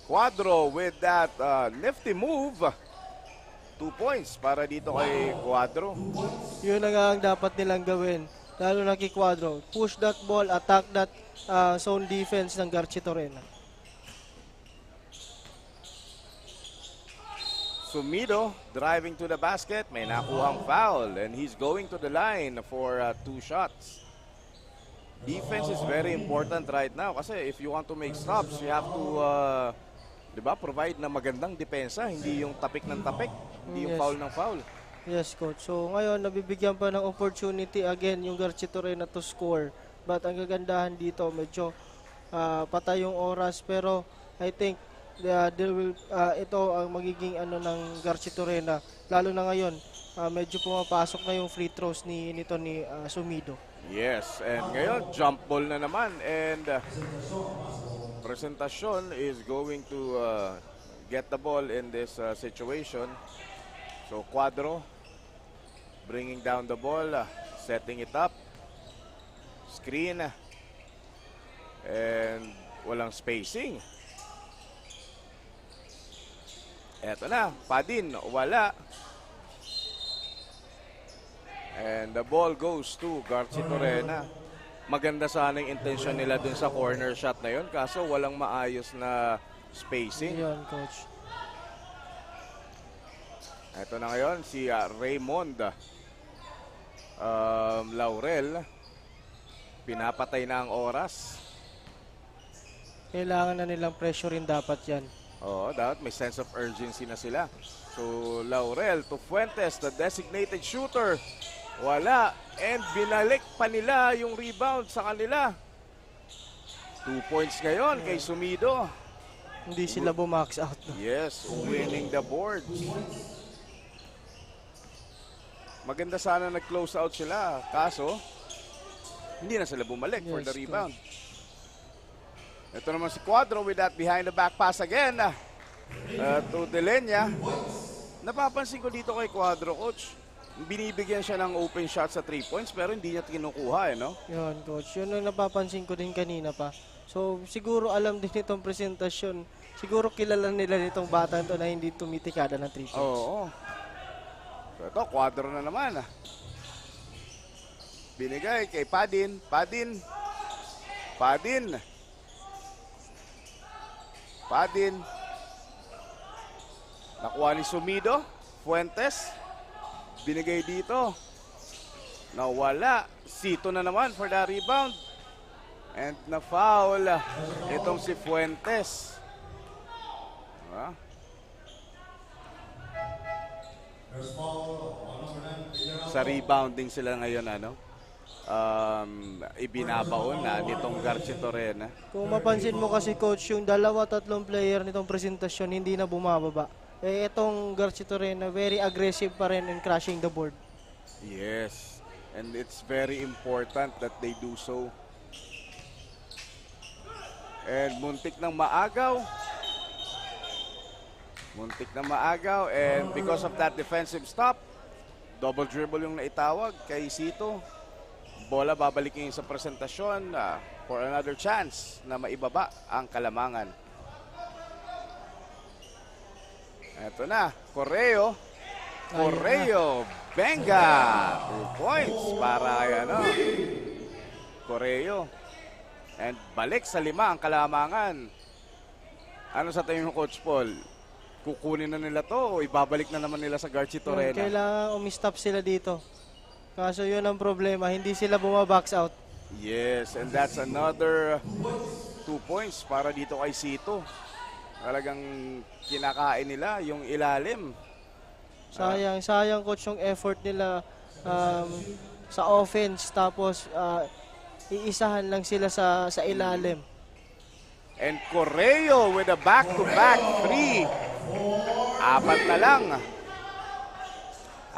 Cuadro with that nifty move. 2 points para dito kay Cuadro. Yun ang dapat nilang gawin. Lalo na kay Cuadro. Push that ball, attack that zone defense ng Garchitorena. Sumido driving to the basket. May nakuhang foul and he's going to the line for 2 shots. Defense is very important right now kasi if you want to make stops, you have to provide na magandang depensa, hindi yung tapik ng tapik, hindi yung foul ng foul. Yes, coach. So ngayon nabibigyan pa ng opportunity again yung Garchitorena to score. But ang gagandahan dito medyo patay yung oras pero I think ito ang magiging ng Garchitorena lalo na ngayon medyo pumapasok na yung free throws ni Sumido. Yes, and ngayon jump ball na naman and Presentacion is going to get the ball in this situation. So Cuadro bringing down the ball, setting it up, screen, and walang spacing. Eto na, Padin, wala. And the ball goes to Garchitorena. Maganda sana yung intention nila dun sa corner shot na yun, kaso walang maayos na spacing. Yun, coach. Ito na ngayon si Raymond Laurel. Pinapatay na ang oras. Kailangan na nilang pressure rin dapat yan. Oo, dapat may sense of urgency na sila. So Laurel to Fuentes, the designated shooter. Wala. And binalik pa nila yung rebound sa kanila. 2 points ngayon kay Sumido. Hindi sila bumax out. Yes, winning the board. Maganda sana nag-close out sila. Kaso, hindi na sila bumalik for the rebound. Ito naman si Cuadro with that behind the back pass again. To Delenya. Napapansin ko dito kay Cuadro, coach. Binibigyan siya ng open shot sa 3 points pero hindi niya kinukuha, no? Yun, coach. Yun ang napapansin ko din kanina pa. So, siguro alam din itong presentasyon. Siguro kilala nila nitong batang to na hindi tumitikada ng 3 points. Oo. So, ito, Cuadro na naman. Binigay kay Padin. Nakuha ni Sumido. Fuentes. Binigay dito. Nawala. Sito na naman for the rebound. And na-foul itong si Fuentes. Sa rebounding sila ngayon, ibinabaon na nitong Garchitorena. Kung mapansin mo kasi, coach, yung 2-3 player nitong presentasyon hindi na bumababa. Itong Garchitorena, very aggressive pa rin in crashing the board. Yes. And it's very important that they do so. And muntik ng maagaw. And because of that defensive stop, double dribble yung naitawag kay Sito. Bola babalikin sa presentasyon for another chance na maibaba ang kalamangan. Eto na, Correo. Correo, Benga. 2 points para kay Correo. And balik sa 5 ang kalamangan. Ano sa tingin mo, Coach Paul? Kukunin na nila to o ibabalik na naman nila sa Garchi Torena? Kailangan umistop sila dito. Kaso yun ang problema, hindi sila bumabox out. Yes, and that's another 2 points para dito kay Sito. Talagang kinakain nila yung ilalim. Sayang coach yung effort nila sa offense, tapos iisahan lang sila sa ilalim. And Correo with a back-to-back 3. 4 na lang.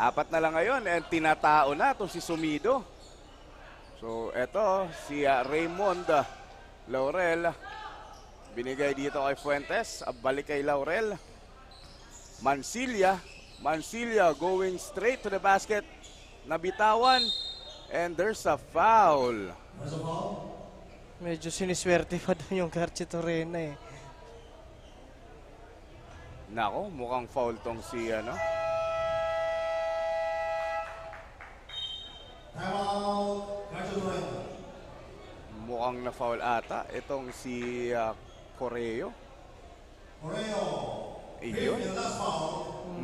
4 na lang ngayon and tinatao na itong si Sumido. So eto si Raymond Laurel. Binigay dito kay Fuentes. Balik kay Laurel. Mansilla going straight to the basket. Nabitawan. And there's a foul. Medyo siniswerte pa doon yung Garchi Torena eh. Nako, mukhang foul tong si mukhang na foul ata itong si Correo. Ayun.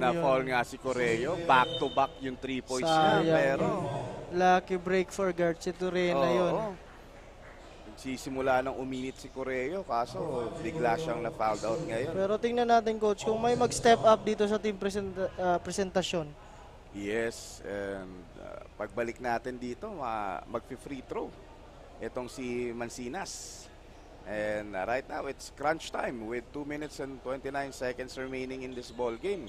Na foul nga si Correo. Back to back yung 3 points niya. Pero lucky break for Garchi Torena yun. Nagsisimula nang uminit si Correo kaso bigla siyang na-fouled out ngayon. Pero tingnan natin coach kung may mag-step up dito sa team presentasyon. Yes, and pagbalik natin dito, mag-free throw itong si Mancinas. And right now, it's crunch time with 2 minutes and 29 seconds remaining in this ball game.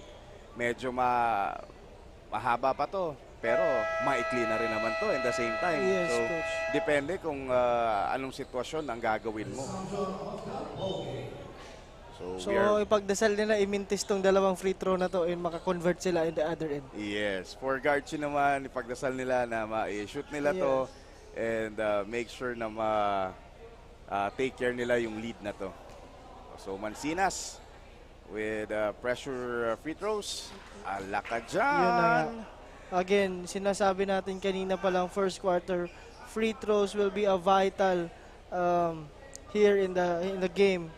Medyo mahaba pa to, pero maikli na rin naman to in the same time. Yes, so, coach. Depende kung anong sitwasyon ang gagawin mo. So ipagdasal nila imintis tong 2 free throw na to and makakonvert sila in the other end. Yes, for Garchi naman, ipagdasal nila na ma-shoot nila to and make sure na take care nila yung lead na to. So Mancinas with pressure free throws. Alaka dyan. Again, sinasabi natin kanina pa lang, first quarter free throws will be a vital here in the game.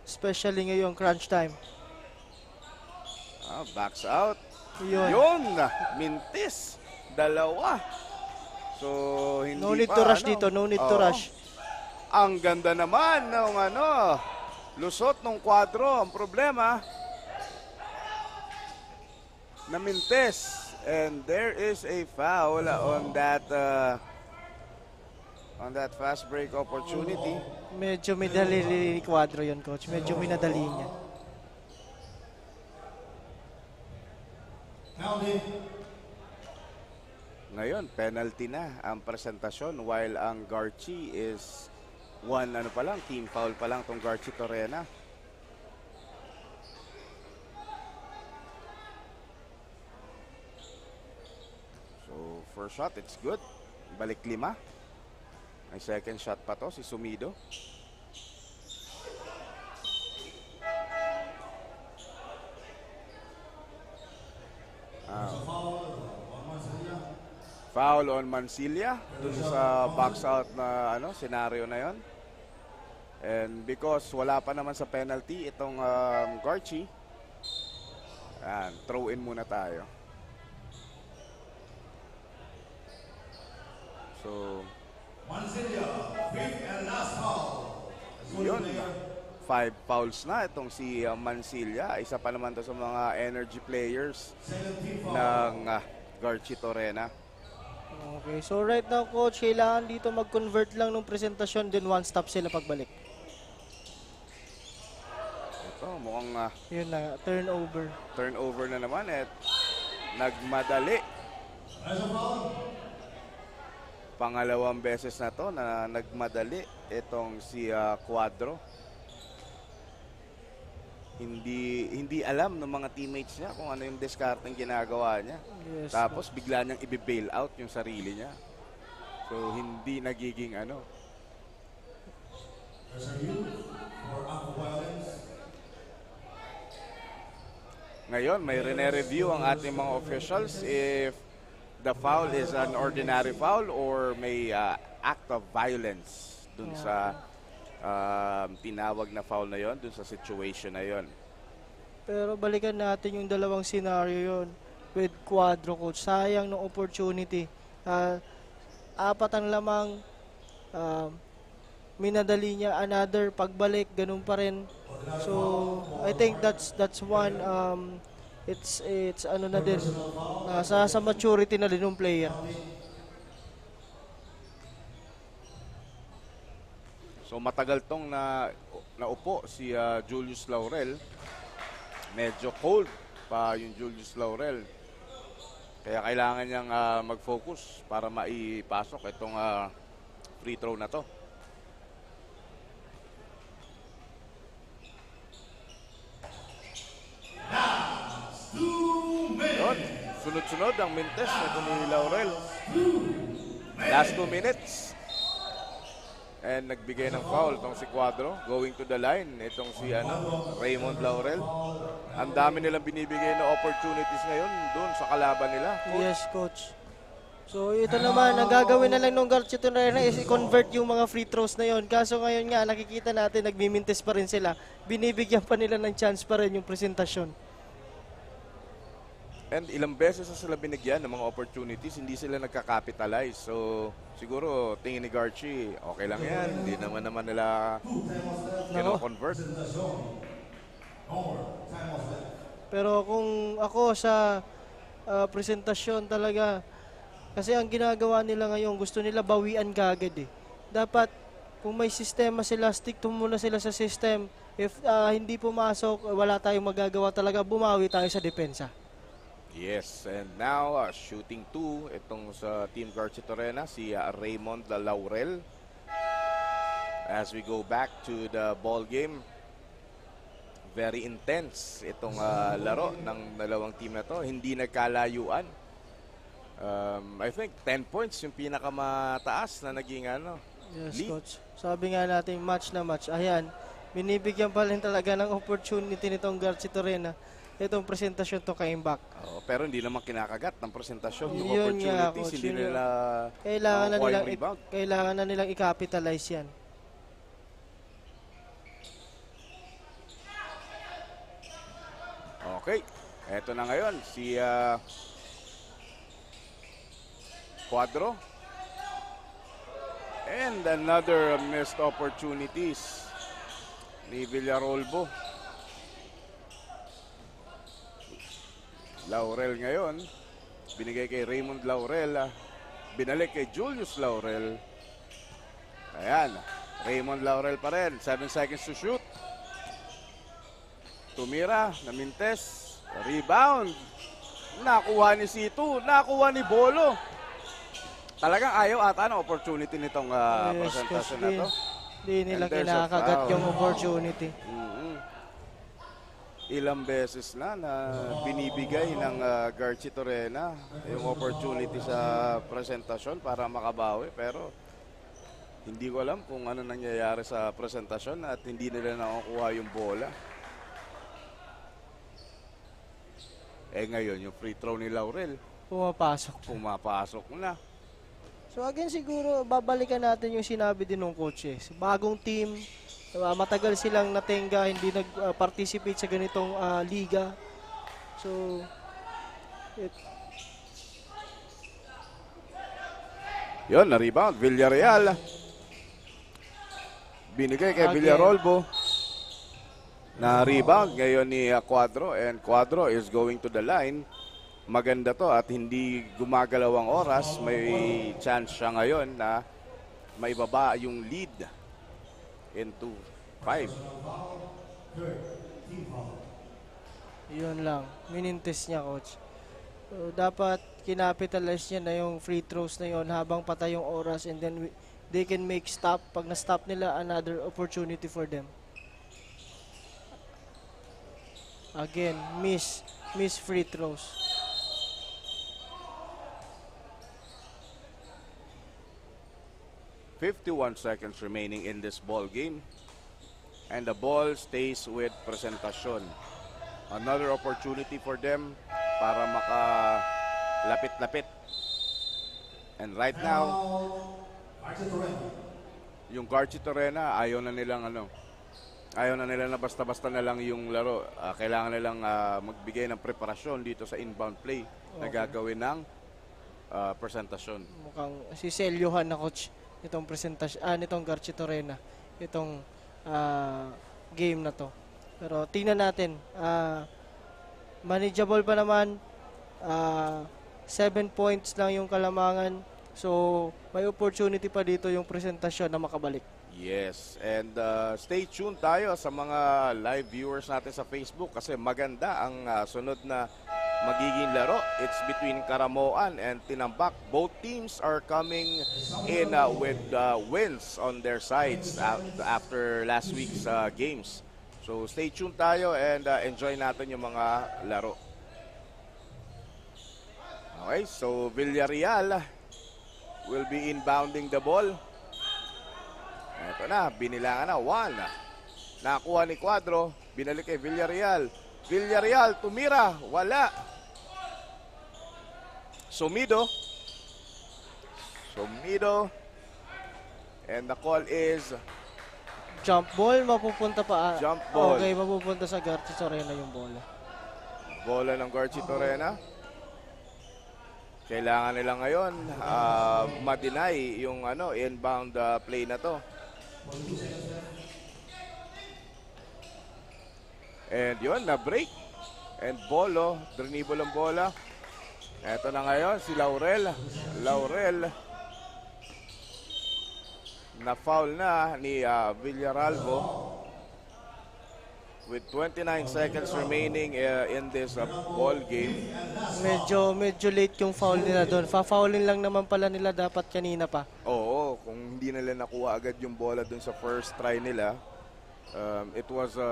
Especially ngayong crunch time. Backs out. Yun. Mintis. 2. So, hindi no need pa, to rush dito. No need to rush. Ang ganda naman ng lusot ng kwadro. Ang problema, na Mintis. And there is a foul on that fast break opportunity. Medyo minadali kwadro yun, coach. Medyo minadali niya. Ngayon, penalty na ang presentasyon while ang Garchi is team foul pa lang tong Garchi Torena. So, first shot, it's good. Balik 5. May second shot pa to, si Sumido. Foul on Mansilla dun sa box out na scenario na yon. And because wala pa naman sa penalty itong Garchi, throw in muna tayo. So Mansilla, 5th and last foul. Yun. 5 fouls na itong si Mansilla. Isa pa naman to sa mga energy players ng Garchi Torena. Okay, so right now coach, kailangan dito mag-convert lang ng presentasyon, then one stop sila pagbalik. Ito, mukhang yun na, turnover. Turnover na naman at nagmadali. Pangalawang beses na to na nagmadali itong si Cuadro. Hindi alam ng mga teammates niya kung ano yung discarding ginagawa niya. Yes, tapos bigla niyang i-bail out yung sarili niya. So hindi nagiging Ngayon, may rene-review ang ating mga officials if the foul is an ordinary foul or may act of violence dun sa tinawag na foul na yon, dun sa situation na yon. Pero balikan natin yung dalawang scenario yon with Quadro, coach. Sayang ng opportunity. Apat ang lamang, minadali niya, another pagbalik, ganun pa rin. So I think that's one, it's ano na din, sa maturity na din ng player. So matagal tong naupo si Julius Laurel. Medyo cold pa yung Julius Laurel. Kaya kailangan niyang mag-focus para maipasok itong free throw na to. Yun, sunod-sunod ang mintes ito ni Laurel. Last 2 minutes. And nagbigay ng foul itong si Quadro. Going to the line, itong si Raymond Laurel. Ang dami nilang binibigay na opportunities ngayon doon sa kalaban nila. Coach. Yes, coach. So ito naman, ang gagawin na lang ng Garchitorena is i-convert yung mga free throws na yon. Kaso ngayon nga, nakikita natin, nagmimintes pa rin sila. Binibigyan pa nila ng chance pa rin yung presentasyon. And ilang beses na sila binigyan ng mga opportunities, hindi sila nagka-capitalize. So, siguro tingin ni Garchi, okay lang yan. Hindi naman nila kino-convert. Pero kung ako sa presentasyon talaga, kasi ang ginagawa nila ngayon, gusto nila bawian kagad eh. Dapat, kung may sistema sila, stick to muna sila sa system. If hindi pumasok, wala tayong magagawa talaga, bumawi tayo sa depensa. Yes, and now shooting 2 itong sa Team Garchitorena, si Raymond Laurel. As we go back to the ball game, very intense itong laro ng dalawang team na to. Hindi nagkalayuan. I think 10 points yung pinakamataas na naging yes, lead. coach. Sabi nga natin, match na match. Ayan, binibigyan pa rin talaga ng opportunity nitong Garchitorena. Itong presentasyon to came back. Pero hindi naman kinakagat ng presentasyon yung Yun opportunities. nga, coach, hindi yun nila kailangan na nilang i-capitalize yan. Okay. Eto na ngayon si Quadro. And another missed opportunities ni Villarolbo. Laurel ngayon, binigay kay Raymond Laurel, binalik kay Julius Laurel. Ayan, Raymond Laurel pa rin, 7 seconds to shoot. Tumira, namintes, rebound. Nakuha ni Situ, nakuha ni Bolo. Talagang ayaw ata ng opportunity nitong presentasyon na to. Hindi nila kinakagat yung opportunity. Ilang beses na binibigay ng Garchitorena yung opportunity sa presentasyon para makabawi, pero hindi ko alam kung ano nangyayari sa presentasyon at hindi nila nakukuha yung bola. Ngayon yung free throw ni Laurel pumapasok na. So again, siguro babalikan natin yung sinabi din ng coach eh. Bagong team, matagal silang natenga, hindi nag-participate sa ganitong liga. So, yun, na-rebound. Villarreal. Binigay kay Villarolbo. Na-rebound ngayon ni Quadro. And Quadro is going to the line. Maganda to at hindi gumagalaw ang oras. May chance siya ngayon na maibaba yung lead into 5. Yun lang. Minintes niya, coach. So, dapat kinapitalize niya na yung free throws na yun habang patay yung oras, and then they can make stop. Pag na-stop nila, another opportunity for them. Again, miss free throws. .51 seconds remaining in this ball game. And the ball stays with Presentacion. another opportunity for them para makalapit-lapit. And right now, yung Garchi Torena, ayaw na nilang na basta-basta na lang yung laro. Kailangan nilang magbigay ng preparasyon dito sa inbound play na gagawin ng presentasyon. Mukhang siselyohan na coach itong presentasyon, nitong Garchi Torena, itong game na to. Pero tingnan natin, manageable pa naman, 7 points lang yung kalamangan. So, may opportunity pa dito yung presentasyon na makabalik. Yes, and stay tuned tayo sa mga live viewers natin sa Facebook kasi maganda ang sunod na magiging laro. It's between Karamoan and Tinambak. Both teams are coming in with wins on their sides after last week's games. So stay tuned tayo and enjoy natin yung mga laro. Okay, so Villarreal will be inbounding the ball. Ito na, binilangan na. 1. Nakuha ni Cuadro. Binalik kay Villarreal. Villarreal, tumira. Wala. Somido. And the call is Jump ball, mapupunta pa. Jump ball. Okay, mapupunta sa Garchi Torena yung bola. Bola ng Garchi Torena. Kailangan nila ngayon ma-deny yung inbound play na to. And yun, na-break. And Bolo, drinibol ang bola. Eto na ngayon, si Laurel. Na-foul na ni Villaralbo. With 29 seconds remaining in this ball game. Medyo late yung foul nila doon. Fa-fouling lang naman pala nila dapat kanina pa. Oo, kung hindi nila nakuha agad yung bola doon sa first try nila, it was a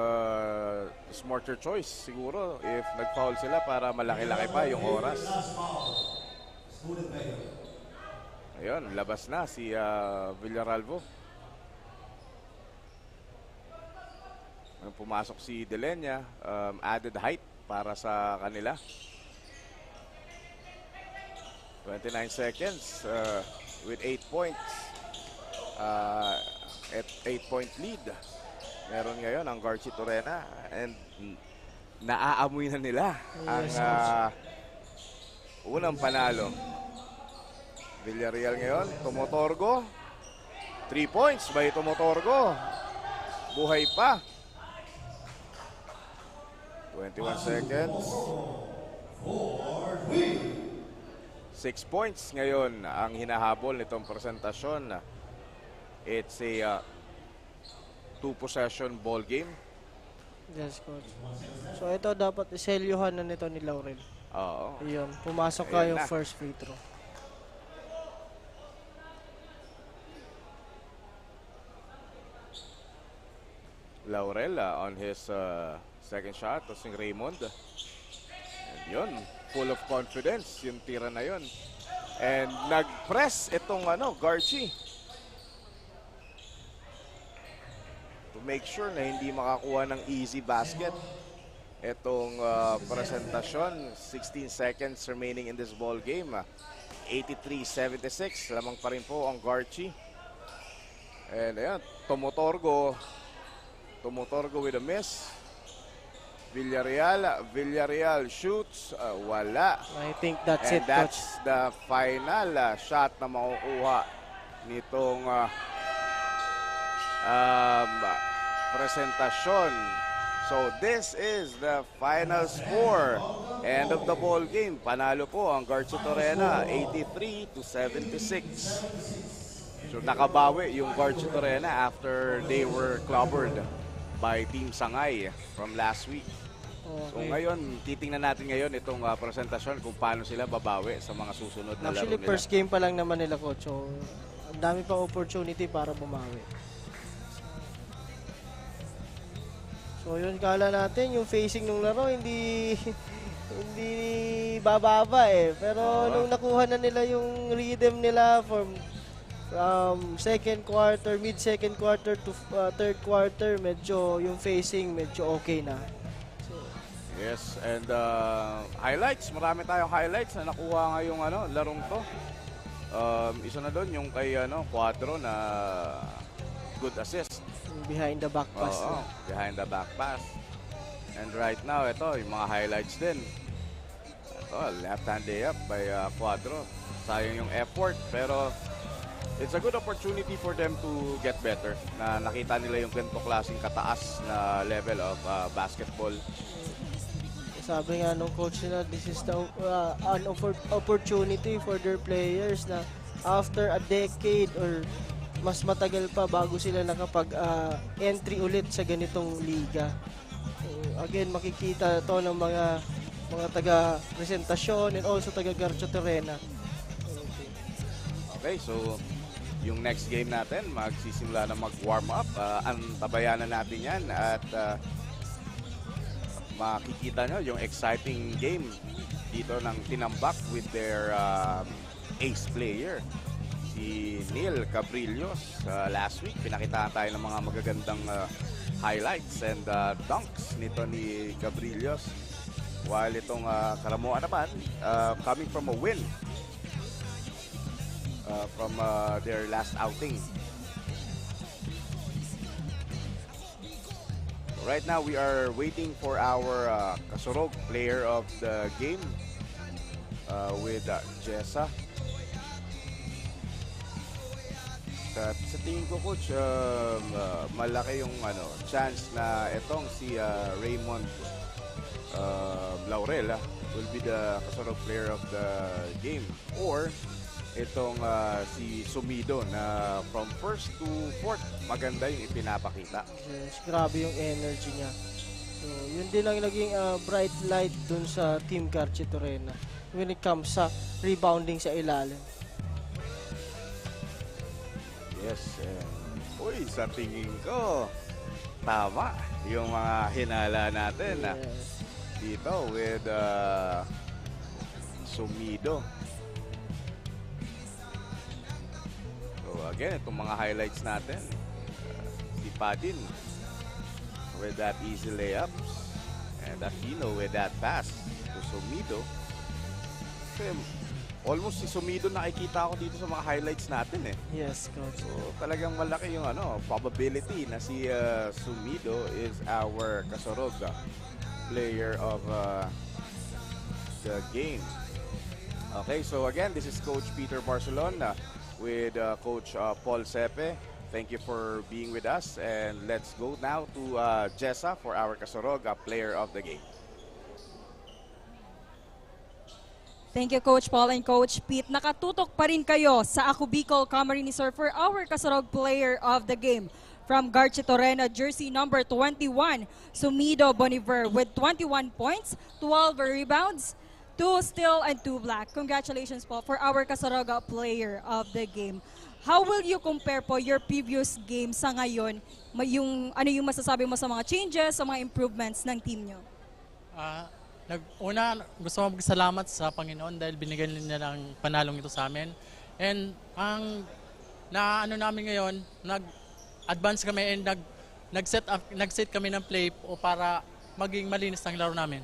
smarter choice siguro if nag-foul sila para malaki-laki pa yung oras. Ayun, labas na si Villaralbo. Pumasok si Delenya, added height para sa kanila. 29 seconds with 8 points. At 8-point lead. Meron ngayon ang Garchi Torena and naaamoy na nila ang unang panalo. Villarreal ngayon, Tumotorgo. 3 points by Tumotorgo. Buhay pa. 21 seconds. 6 points ngayon ang hinahabol nitong presentasyon. It's a 2-possession ball game. Yes, coach. So ito dapat iselyuhan na nito ni Laurel. Oo. Ayun, pumasok ka yung first free throw. Laurel on his second shot, tosing Raymond. And yun, full of confidence yung tira na yun. And nag-press itong Garchi. To make sure na hindi makakuha ng easy basket. Itong presentasyon, 16 seconds remaining in this ball game. 83-76, lamang pa rin po ang Garchi. And ayan, Tumotorgo with a miss. Villarreal shoots, wala. I think that's and it, that's coach. the final shot na makukuha nitong presentasyon. So this is the final score. End of the ball game. Panalo po ang Garchi Torena, 83-76. So nakabawi yung Garchi Torena after they were clobbered by Team Sangay from last week. So ngayon, titingnan natin ngayon itong presentasyon kung paano sila babawi sa mga susunod na laro nila. Actually, first game pa lang naman nila, coach. So, ang dami pang opportunity para bumawi. So, yun, kala natin, yung facing ng laro, hindi bababa eh. Pero nung nakuha na nila yung rhythm nila from second quarter, mid-second quarter to third quarter, medyo yung facing medyo okay na. So, Yes, and highlights, marami tayong highlights na nakuha ngayong larong to. Isa na doon yung kay Cuadro na good assist. Behind the back pass. Oo, behind the back pass. And right now, ito, yung mga highlights din. Ito, left-hand layup by Cuadro. Sayang yung effort, pero it's a good opportunity for them to get better. Na nakita nila yung ganito klaseng kataas na level of basketball. Sabi nga nung coach nila, this is the an opportunity for their players na after a decade or mas matagal pa bago sila nakapag-entry ulit sa ganitong liga. Again, makikita to ng mga taga-presentasyon and also taga-Garcho Terena. Okay, so yung next game natin, magsisimula na mag-warm up. Antabayanan natin yan at makikita nyo yung exciting game dito ng Tinambak with their ace player, si Neil Cabrillos. Last week, pinakitaan tayo ng mga magagandang highlights and dunks nito ni Cabrillos. While itong Karamoa naman, coming from a win from their last outing. Right now, we are waiting for our Kasorog player of the game with Jessa. Sa tingin ko, Coach, malaki yung chance na itong si Raymond Laurel will be the Kasorog player of the game. Or itong si Sumido na from first to fourth, maganda yung ipinapakita. Yes, grabe yung energy niya. So, yun din ang naging bright light dun sa Team Garcho Terena when it comes sa rebounding sa ilalim. Yes. Uy, sa tingin ko, tama yung mga hinala natin dito with Sumido. Again, itong mga highlights natin, si Padin with that easy layups and Aquino with that pass to Sumido. Kasi almost si Sumido nakikita ko dito sa mga highlights natin Yes, Coach. So talagang malaki yung probability na si Sumido is our Kasorog player of the game. Okay, so again, this is Coach Peter Barcelona with Coach Paul Sepe. Thank you for being with us, and let's go now to Jessa for our Kasorog player of the game. Thank you, Coach Paul and Coach Pete. Nakatutok pa rin kayo sa Ako Bicol Camarines for our Kasorog player of the game. From Garcho Terena, jersey number 21, Sumido Boniver with 21 points, 12 rebounds, 2 steal and 2 black. Congratulations po for our Kasorog player of the game. How will you compare po your previous game sa ngayon? Ano yung masasabi mo sa mga changes, sa mga improvements ng team nyo? Una, gusto ko magsalamat sa Panginoon dahil binigyan niya ng panalong ito sa amin. And ang namin ngayon, nag-advance kami and nag-set kami ng play para maging malinis ang laro namin.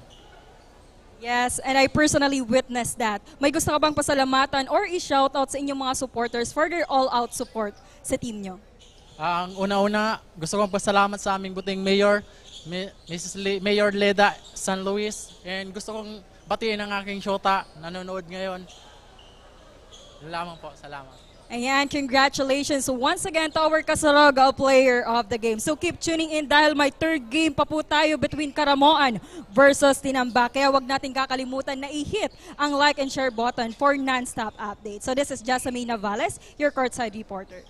Yes, and I personally witnessed that. May gusto ka bang pasalamatan or i-shoutout sa inyong mga supporters for their all-out support sa team nyo? Ang una-una, gusto kong pasalamat sa aming buting mayor, Mrs. Mayor Leda San Luis, and gusto kong batiin ang aking shota, nanonood ngayon. Lamang po, salamat. Ayan, congratulations once again to our Kasorog player of the game. So keep tuning in dahil may third game pa po tayo between Karamoan versus Tinambak. Kaya wag natin kakalimutan na i-hit ang like and share button for non-stop updates. So this is Jasmine Navales, your courtside reporter.